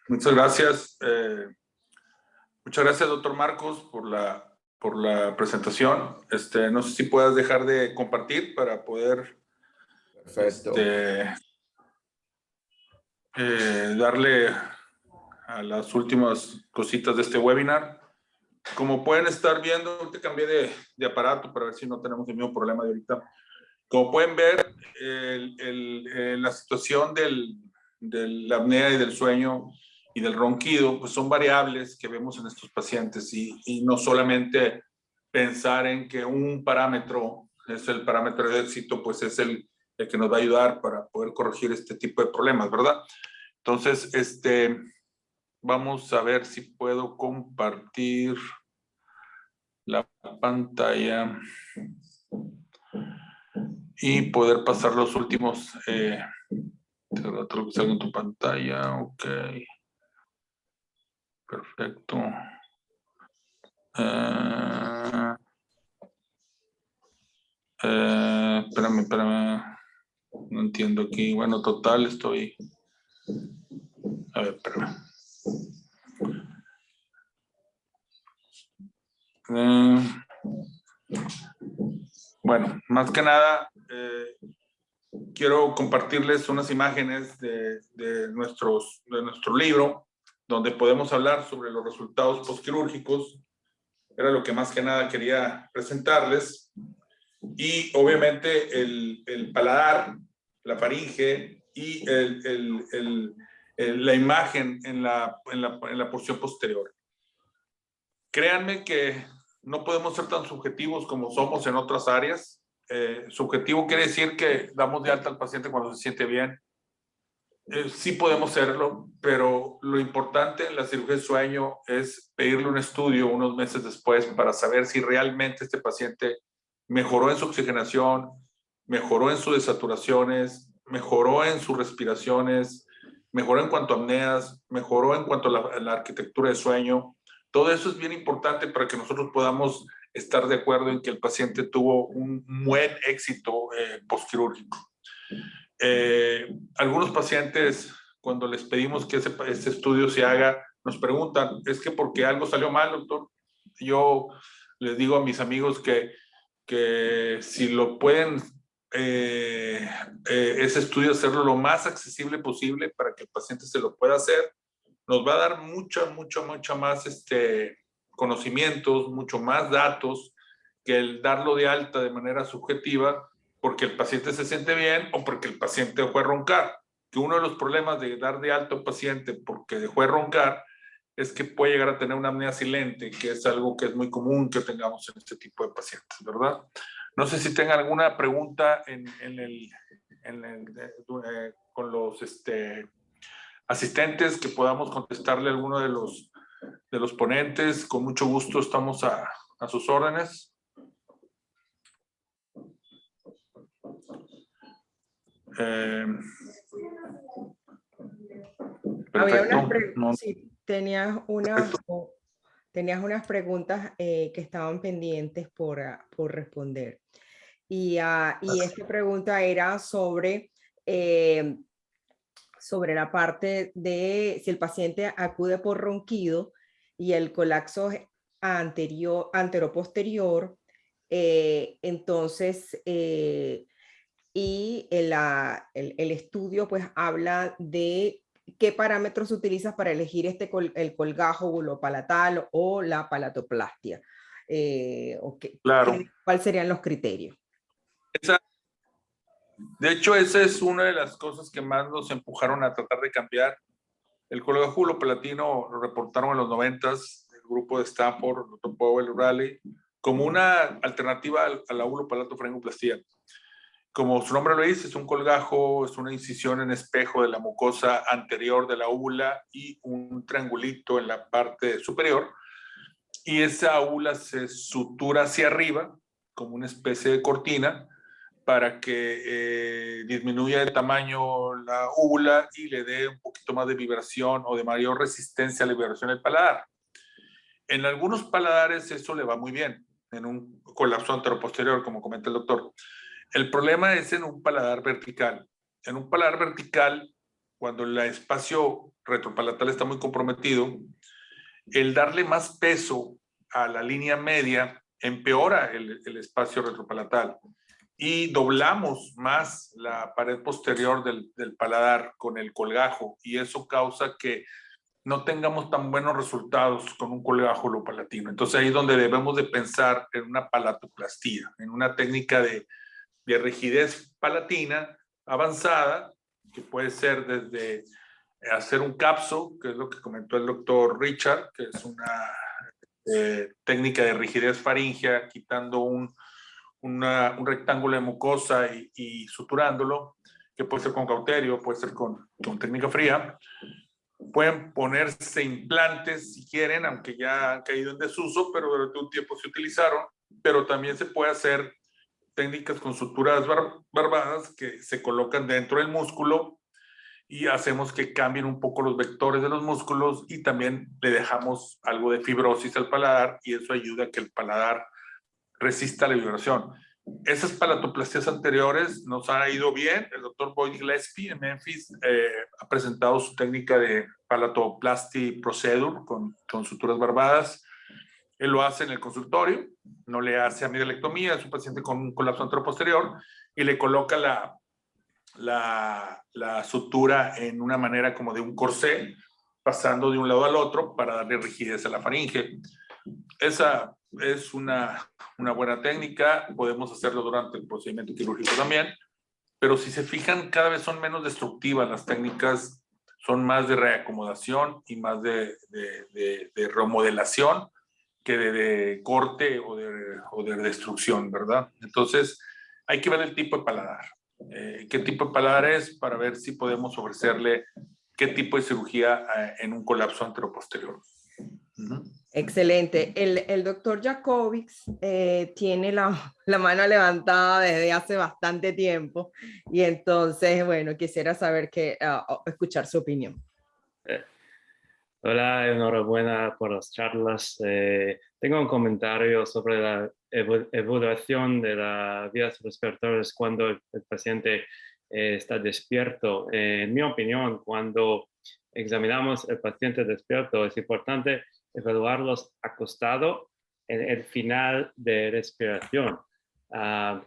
Muchas gracias. Muchas gracias, doctor Marcos, por la presentación. No sé si puedas dejar de compartir para poder darle a las últimas cositas de este webinar. Como pueden estar viendo, te cambié de aparato para ver si no tenemos el mismo problema de ahorita. Como pueden ver, la situación de la apnea y del sueño y del ronquido, pues son variables que vemos en estos pacientes y no solamente pensar en que un parámetro es el parámetro de éxito, pues es el que nos va a ayudar para poder corregir este tipo de problemas, ¿verdad? Entonces, vamos a ver si puedo compartir la pantalla y poder pasar los últimos. Otro que salga en tu pantalla, ok. Perfecto. Espérame. No entiendo aquí. Bueno, total, estoy. A ver, espérame. Bueno, más que nada, quiero compartirles unas imágenes de nuestro libro, donde podemos hablar sobre los resultados postquirúrgicos. Era lo que más que nada quería presentarles. Y obviamente el paladar, la faringe y la imagen en la porción posterior. Créanme que no podemos ser tan subjetivos como somos en otras áreas. Subjetivo quiere decir que damos de alta al paciente cuando se siente bien. Sí podemos serlo, pero lo importante en la cirugía de sueño es pedirle un estudio unos meses después para saber si realmente este paciente mejoró en su oxigenación, mejoró en sus desaturaciones, mejoró en sus respiraciones, mejoró en cuanto a apneas, mejoró en cuanto a la arquitectura de sueño. Todo eso es bien importante para que nosotros podamos estar de acuerdo en que el paciente tuvo un buen éxito postquirúrgico. Algunos pacientes, cuando les pedimos que ese estudio se haga, nos preguntan, ¿es que porque algo salió mal, doctor? Yo les digo a mis amigos que si lo pueden, ese estudio hacerlo lo más accesible posible para que el paciente se lo pueda hacer, nos va a dar mucho más conocimientos, mucho más datos que el darlo de alta de manera subjetiva porque el paciente se siente bien o porque el paciente fue a roncar. Que uno de los problemas de dar de alta a un paciente porque dejó de roncar es que puede llegar a tener una apnea silente, que es algo que es muy común que tengamos en este tipo de pacientes, ¿verdad? No sé si tengan alguna pregunta con los asistentes que podamos contestarle a alguno de los ponentes. Con mucho gusto estamos a sus órdenes. Sí, tenías unas preguntas que estaban pendientes por responder. Y esta pregunta era sobre la parte de si el paciente acude por ronquido y el colapso anteroposterior, entonces, y el estudio pues habla de qué parámetros utilizas para elegir el colgajo gulopalatal o la palatoplastia. Claro. ¿Cuáles serían los criterios? De hecho, esa es una de las cosas que más nos empujaron a tratar de cambiar. El colgajo gulopalatino lo reportaron en los 90s, el grupo de Stanford, el Dr. Powell, Raleigh, como una alternativa a la gulopalatofaringoplastía. Como su nombre lo dice, es un colgajo, es una incisión en espejo de la mucosa anterior de la úvula y un triangulito en la parte superior. Y esa úvula se sutura hacia arriba, como una especie de cortina, para que disminuya de tamaño la úvula y le dé un poquito más de vibración o de mayor resistencia a la vibración del paladar. En algunos paladares eso le va muy bien, en un colapso anteroposterior, como comenta el doctor. El problema es en un paladar vertical. En un paladar vertical, cuando el espacio retropalatal está muy comprometido, el darle más peso a la línea media empeora el espacio retropalatal y doblamos más la pared posterior del paladar con el colgajo y eso causa que no tengamos tan buenos resultados con un colgajo gulopalatino. Entonces ahí es donde debemos de pensar en una palatoplastía, en una técnica de de rigidez palatina avanzada, que puede ser desde hacer un capso, que es lo que comentó el doctor Richard, que es una técnica de rigidez faríngea, quitando un rectángulo de mucosa y suturándolo, que puede ser con cauterio, puede ser con técnica fría. Pueden ponerse implantes si quieren, aunque ya han caído en desuso, pero durante un tiempo se utilizaron. Pero también se puede hacer técnicas con suturas barbadas que se colocan dentro del músculo y hacemos que cambien un poco los vectores de los músculos, y también le dejamos algo de fibrosis al paladar, y eso ayuda a que el paladar resista la vibración. Esas palatoplastías anteriores nos ha ido bien. El doctor Boyd Gillespie en Memphis ha presentado su técnica de palatoplasty procedure con suturas barbadas. Él lo hace en el consultorio, no le hace amidalectomía, es un paciente con un colapso anteroposterior, y le coloca la sutura en una manera como de un corsé, pasando de un lado al otro para darle rigidez a la faringe. Esa es una buena técnica. Podemos hacerlo durante el procedimiento quirúrgico también, pero si se fijan, cada vez son menos destructivas las técnicas, son más de reacomodación y más de remodelación que de corte o de destrucción, ¿verdad? Entonces, hay que ver el tipo de paladar. ¿Qué tipo de paladar es? Para ver si podemos ofrecerle qué tipo de cirugía en un colapso anteroposterior. Excelente. El doctor Jacobix tiene la mano levantada desde hace bastante tiempo, y entonces, bueno, quisiera saber escuchar su opinión. Hola, enhorabuena por las charlas. Tengo un comentario sobre la evaluación de las vías respiratorias cuando el paciente está despierto. En mi opinión, cuando examinamos el paciente despierto, es importante evaluarlos acostado en el final de respiración.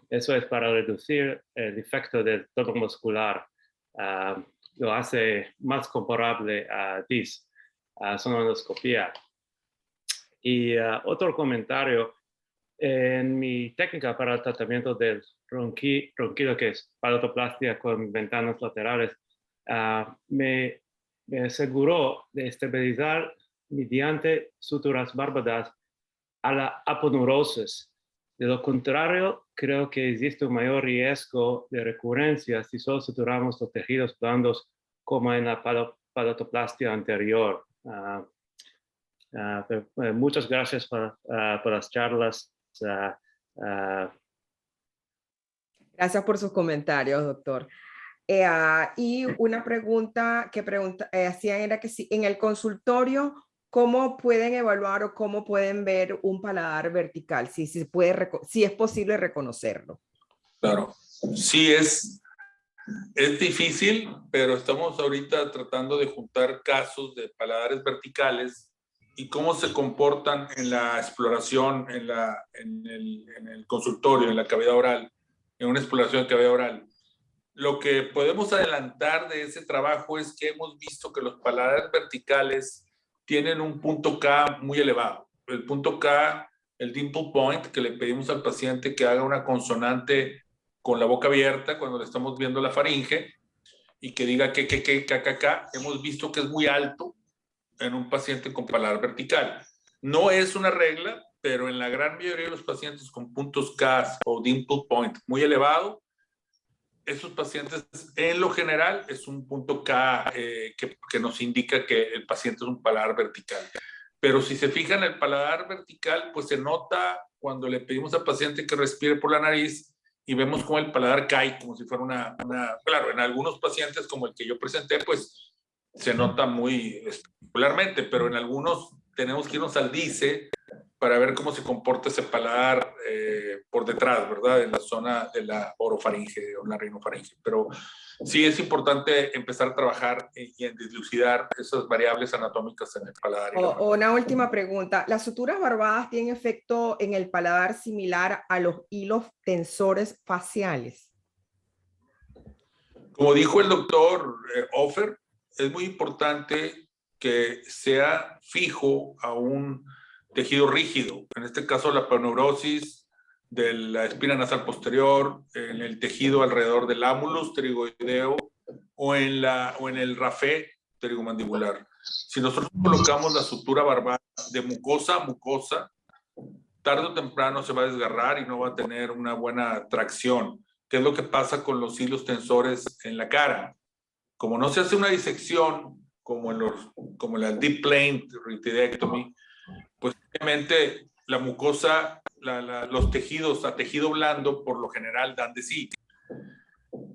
Eso es para reducir el efecto del tono muscular. Lo hace más comparable a DIS, sonoendoscopía. Y otro comentario, en mi técnica para el tratamiento del ronquido, que es palatoplastia con ventanas laterales, me aseguró de estabilizar mediante suturas barbadas a la aponeurosis. De lo contrario, creo que existe un mayor riesgo de recurrencia si solo suturamos los tejidos blandos como en la palatoplastia anterior. Muchas gracias por las charlas. Gracias por sus comentarios, doctor. Y una pregunta que hacían era que si en el consultorio, ¿cómo pueden evaluar o cómo pueden ver un paladar vertical? Si es posible reconocerlo. Claro, sí es difícil, pero estamos ahorita tratando de juntar casos de paladares verticales y cómo se comportan en la exploración, en el consultorio, en la cavidad oral, en una exploración de cavidad oral. Lo que podemos adelantar de ese trabajo es que hemos visto que los paladares verticales tienen un punto K muy elevado. El punto K, el dimple point, que le pedimos al paciente que haga una consonante con la boca abierta cuando le estamos viendo la faringe y que diga que, hemos visto que es muy alto en un paciente con paladar vertical. No es una regla, pero en la gran mayoría de los pacientes con puntos K o dimple point muy elevado, esos pacientes, en lo general, es un punto K que nos indica que el paciente es un paladar vertical. Pero si se fijan, el paladar vertical, pues se nota cuando le pedimos al paciente que respire por la nariz y vemos cómo el paladar cae, como si fuera Claro, en algunos pacientes, como el que yo presenté, pues se nota muy espectacularmente, pero en algunos tenemos que irnos al DICE para ver cómo se comporta ese paladar por detrás, ¿verdad? En la zona de la orofaringe o la rinofaringe. Pero sí es importante empezar a trabajar y en dilucidar esas variables anatómicas en el paladar. Una última pregunta. ¿Las suturas barbadas tienen efecto en el paladar similar a los hilos tensores faciales? Como dijo el doctor Offer, es muy importante que sea fijo a un tejido rígido, en este caso la aponeurosis de la espina nasal posterior, en el tejido alrededor del ámulus pterigoideo o en el rafé pterigomandibular. Si nosotros colocamos la sutura barbar de mucosa a mucosa, tarde o temprano se va a desgarrar y no va a tener una buena tracción. ¿Qué es lo que pasa con los hilos tensores en la cara? Como no se hace una disección como la deep plane retidectomy, pues obviamente la mucosa, los tejidos a tejido blando por lo general dan de sí.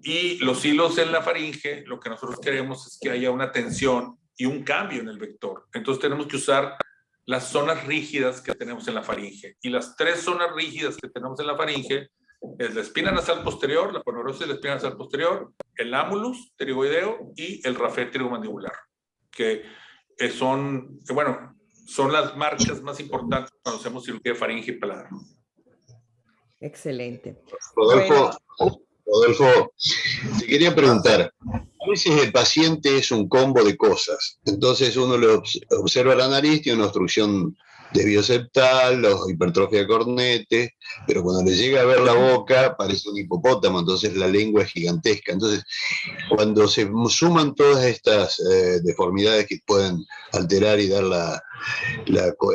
Y los hilos en la faringe, lo que nosotros queremos es que haya una tensión y un cambio en el vector. Entonces tenemos que usar las zonas rígidas que tenemos en la faringe. Y las 3 zonas rígidas que tenemos en la faringe es la espina nasal posterior, la poneurosis de la espina nasal posterior, el ámulus pterigoideo y el rafé pterigomandibular, que son las marcas más importantes cuando hacemos cirugía de faringe y paladar. Excelente. Rodolfo, te quería preguntar, a veces el paciente es un combo de cosas, entonces uno le observa la nariz, tiene una obstrucción desvioseptal o hipertrofia de cornete, pero cuando le llega a ver la boca parece un hipopótamo, entonces la lengua es gigantesca. Entonces, cuando se suman todas estas deformidades que pueden alterar y dar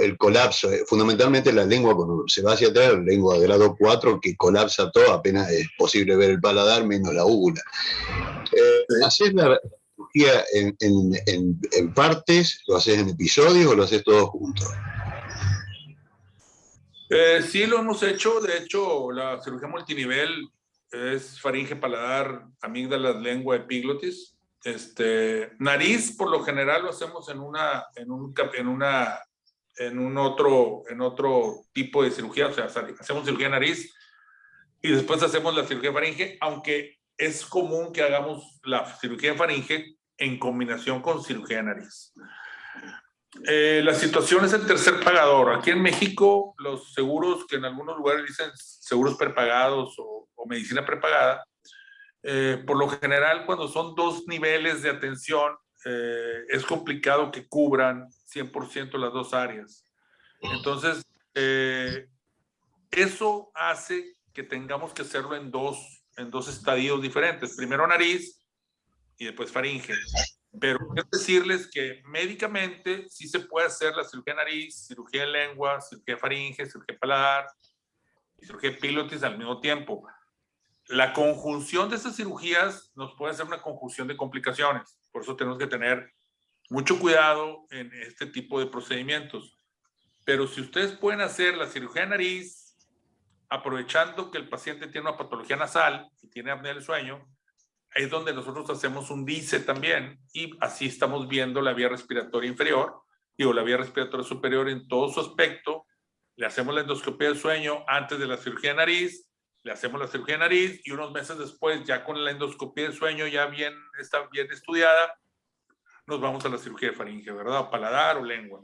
el colapso, fundamentalmente la lengua cuando se va hacia atrás, la lengua de grado 4 que colapsa todo, apenas es posible ver el paladar menos la úvula. ¿Haces la cirugía en partes, lo haces en episodios o lo haces todo junto? Sí, lo hemos hecho. De hecho, la cirugía multinivel es faringe, paladar, amígdalas, lengua, epiglotis. Nariz, por lo general, lo hacemos en otro tipo de cirugía. O sea, hacemos cirugía de nariz y después hacemos la cirugía de faringe, aunque es común que hagamos la cirugía de faringe en combinación con cirugía de nariz. La situación es el tercer pagador. Aquí en México, los seguros, que en algunos lugares dicen seguros prepagados o medicina prepagada, por lo general, cuando son 2 niveles de atención, es complicado que cubran 100% las 2 áreas. Entonces, eso hace que tengamos que hacerlo en dos estadios diferentes. Primero nariz y después faringe. Pero quiero decirles que médicamente sí se puede hacer la cirugía de nariz, cirugía de lengua, cirugía de faringe, cirugía de paladar y cirugía de epiglotis al mismo tiempo. La conjunción de esas cirugías nos puede hacer una conjunción de complicaciones. Por eso tenemos que tener mucho cuidado en este tipo de procedimientos. Pero si ustedes pueden hacer la cirugía de nariz, aprovechando que el paciente tiene una patología nasal y tiene apnea del sueño, es donde nosotros hacemos un DICE también y así estamos viendo la vía respiratoria inferior, la vía respiratoria superior en todo su aspecto. Le hacemos la endoscopia del sueño antes de la cirugía de nariz, le hacemos la cirugía de nariz y unos meses después, ya con la endoscopia del sueño está bien estudiada, nos vamos a la cirugía de faringe, ¿verdad? Paladar o lengua.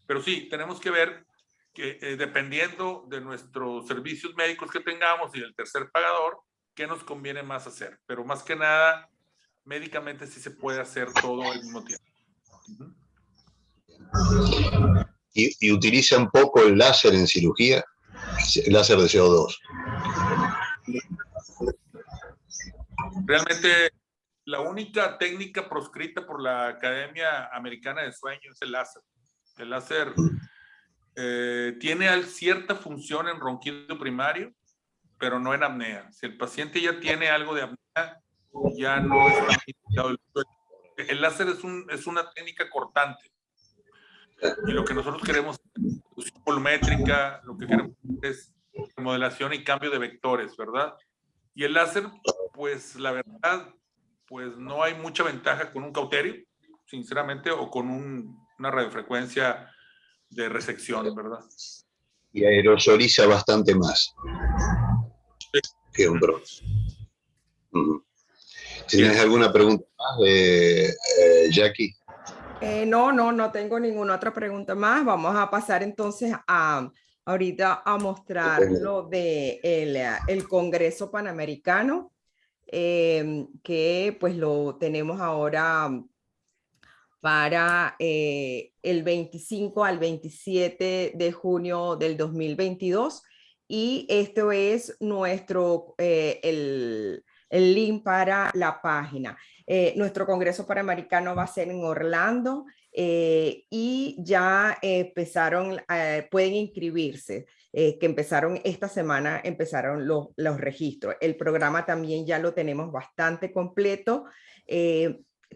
Pero sí, tenemos que ver que dependiendo de nuestros servicios médicos que tengamos y del tercer pagador, qué nos conviene más hacer. Pero más que nada, médicamente sí se puede hacer todo al mismo tiempo. ¿Y utilizan poco el láser en cirugía? El láser de CO2. Realmente, la única técnica proscrita por la Academia Americana de Sueño es el láser. El láser tiene cierta función en ronquido primario, pero no en apnea. Si el paciente ya tiene algo de apnea, ya no está indicado. El láser es una técnica cortante. Y lo que nosotros queremos es volumétrica, lo que queremos es modelación y cambio de vectores, ¿verdad? Y el láser, pues la verdad, pues no hay mucha ventaja con un cauterio, sinceramente, o con una radiofrecuencia de resección, ¿verdad? Y aerosoliza bastante más que un bronce. ¿Tienes alguna pregunta más, Jackie? No tengo ninguna otra pregunta más. Vamos a pasar entonces ahorita a mostrar lo de el Congreso Panamericano, que pues lo tenemos ahora para el 25 al 27 de junio del 2022. y esto es nuestro, el link para la página. Nuestro Congreso Panamericano va a ser en Orlando y ya empezaron, pueden inscribirse, que empezaron esta semana, empezaron los registros. El programa también ya lo tenemos bastante completo.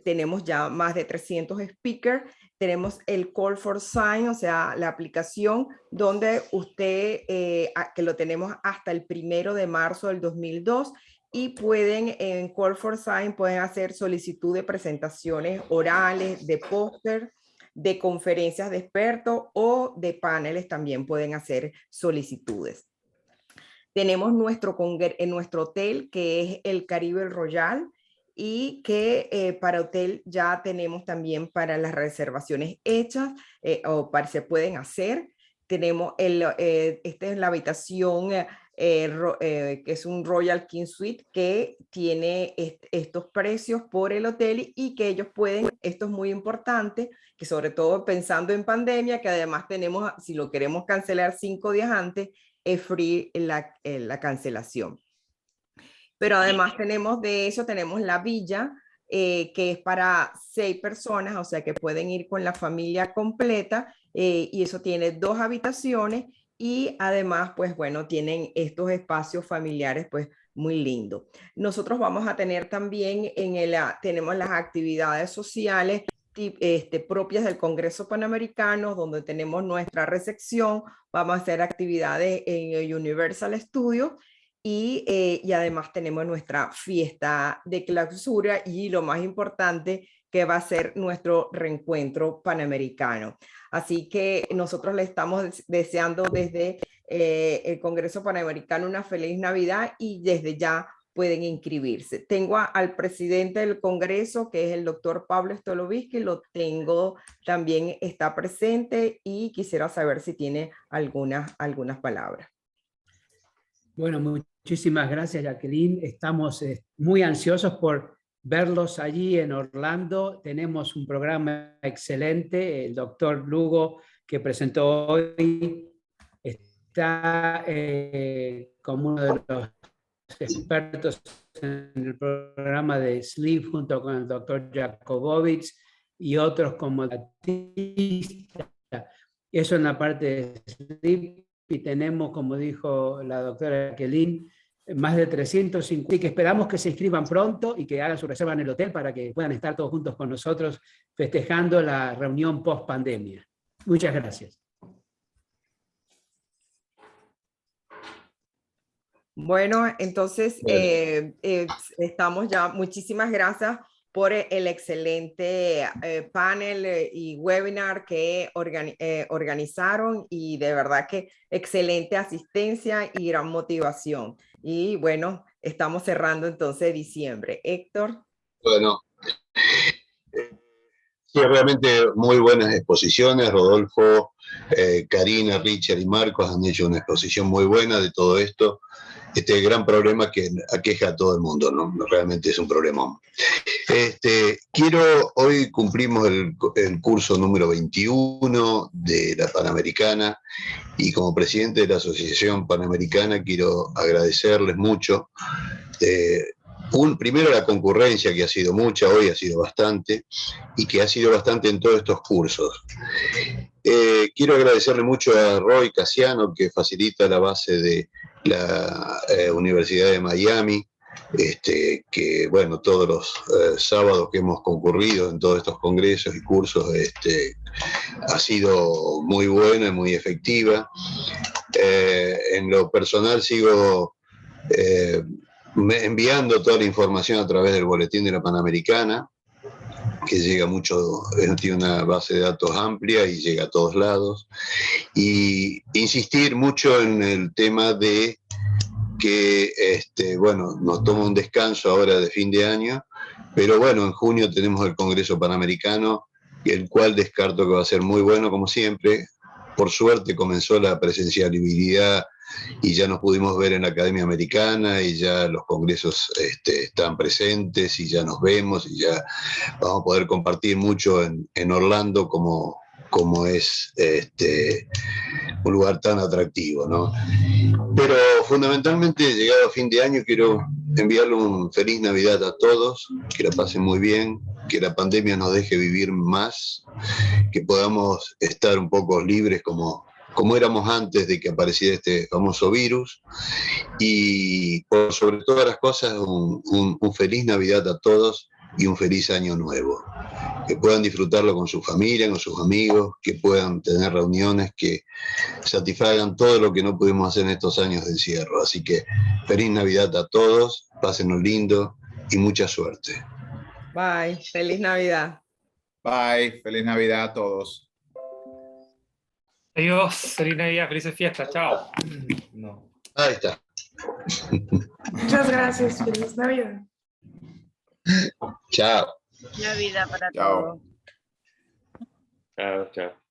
Tenemos ya más de 300 speakers. Tenemos el Call for Sign, o sea, la aplicación donde usted, que lo tenemos hasta el 1 de marzo del 2002, y pueden en Call for Sign pueden hacer solicitud de presentaciones orales, de póster, de conferencias de expertos o de paneles, también pueden hacer solicitudes. Tenemos nuestro hotel, que es el Caribe Royal, y que para hotel ya tenemos también para las reservaciones hechas se pueden hacer. Tenemos esta es la habitación que es un Royal King Suite, que tiene estos precios por el hotel y que ellos pueden, esto es muy importante, que sobre todo pensando en pandemia, que además tenemos, si lo queremos cancelar 5 días antes, es free la cancelación. Pero además tenemos de eso, tenemos la villa, que es para 6 personas, o sea que pueden ir con la familia completa, y eso tiene 2 habitaciones y además, pues bueno, tienen estos espacios familiares, pues muy lindos. Nosotros vamos a tener también, tenemos las actividades sociales propias del Congreso Panamericano, donde tenemos nuestra recepción, vamos a hacer actividades en Universal Studios, y además tenemos nuestra fiesta de clausura y lo más importante, que va a ser nuestro reencuentro panamericano. Así que nosotros le estamos deseando desde el Congreso Panamericano una feliz Navidad, y desde ya pueden inscribirse. Tengo al presidente del Congreso, que es el doctor Pablo Stolovisky, lo tengo también, está presente, y quisiera saber si tiene algunas palabras. Bueno, muchísimas gracias, Jacqueline. Estamos muy ansiosos por verlos allí en Orlando. Tenemos un programa excelente. El doctor Lugo, que presentó hoy, está como uno de los expertos en el programa de SLEEP, junto con el doctor Jakubowicz y otros como Batista. Eso en la parte de SLEEP. Y tenemos, como dijo la doctora Jacqueline, más de 350, y que esperamos que se inscriban pronto y que hagan su reserva en el hotel para que puedan estar todos juntos con nosotros festejando la reunión post pandemia. Muchas gracias. Bueno, entonces estamos ya. Muchísimas gracias por el excelente panel y webinar que organizaron, y de verdad que excelente asistencia y gran motivación. Y bueno, estamos cerrando entonces diciembre. Héctor. Bueno, sí, realmente muy buenas exposiciones. Rodolfo, Karina, Richard y Marcos han hecho una exposición muy buena de todo esto. Este gran problema que aqueja a todo el mundo, ¿no? Realmente es un problemón. Hoy cumplimos el curso número 21 de la Panamericana, y como presidente de la Asociación Panamericana quiero agradecerles mucho. Primero la concurrencia, que ha sido mucha, hoy ha sido bastante, y que ha sido bastante en todos estos cursos. Quiero agradecerle mucho a Roy Casiano, que facilita la base de la Universidad de Miami, que bueno, todos los sábados que hemos concurrido en todos estos congresos y cursos, ha sido muy buena y muy efectiva. En lo personal sigo enviando toda la información a través del boletín de la Panamericana, que llega mucho, tiene una base de datos amplia y llega a todos lados, y insistir mucho en el tema de que, bueno, nos toma un descanso ahora de fin de año, pero bueno, en junio tenemos el Congreso Panamericano, el cual descarto que va a ser muy bueno como siempre. Por suerte comenzó la presencialidad y ya nos pudimos ver en la Academia Americana, y ya los congresos están presentes y ya nos vemos, y ya vamos a poder compartir mucho en Orlando, como es un lugar tan atractivo, ¿no? Pero fundamentalmente, llegado a fin de año, quiero enviarle un feliz Navidad a todos, que la pasen muy bien, que la pandemia nos deje vivir más, que podamos estar un poco libres como éramos antes de que apareciera este famoso virus, y por sobre todas las cosas, un feliz Navidad a todos y un feliz año nuevo. Que puedan disfrutarlo con su familia, con sus amigos, que puedan tener reuniones que satisfagan todo lo que no pudimos hacer en estos años de encierro. Así que feliz Navidad a todos, pásenlo lindo y mucha suerte. Bye, feliz Navidad. Bye, feliz Navidad a todos. Adiós, feliz Navidad, felices fiestas, chao. No. Ahí está. Muchas gracias. Feliz Navidad. Chao. Navidad para Chao. todos. Chao, chao.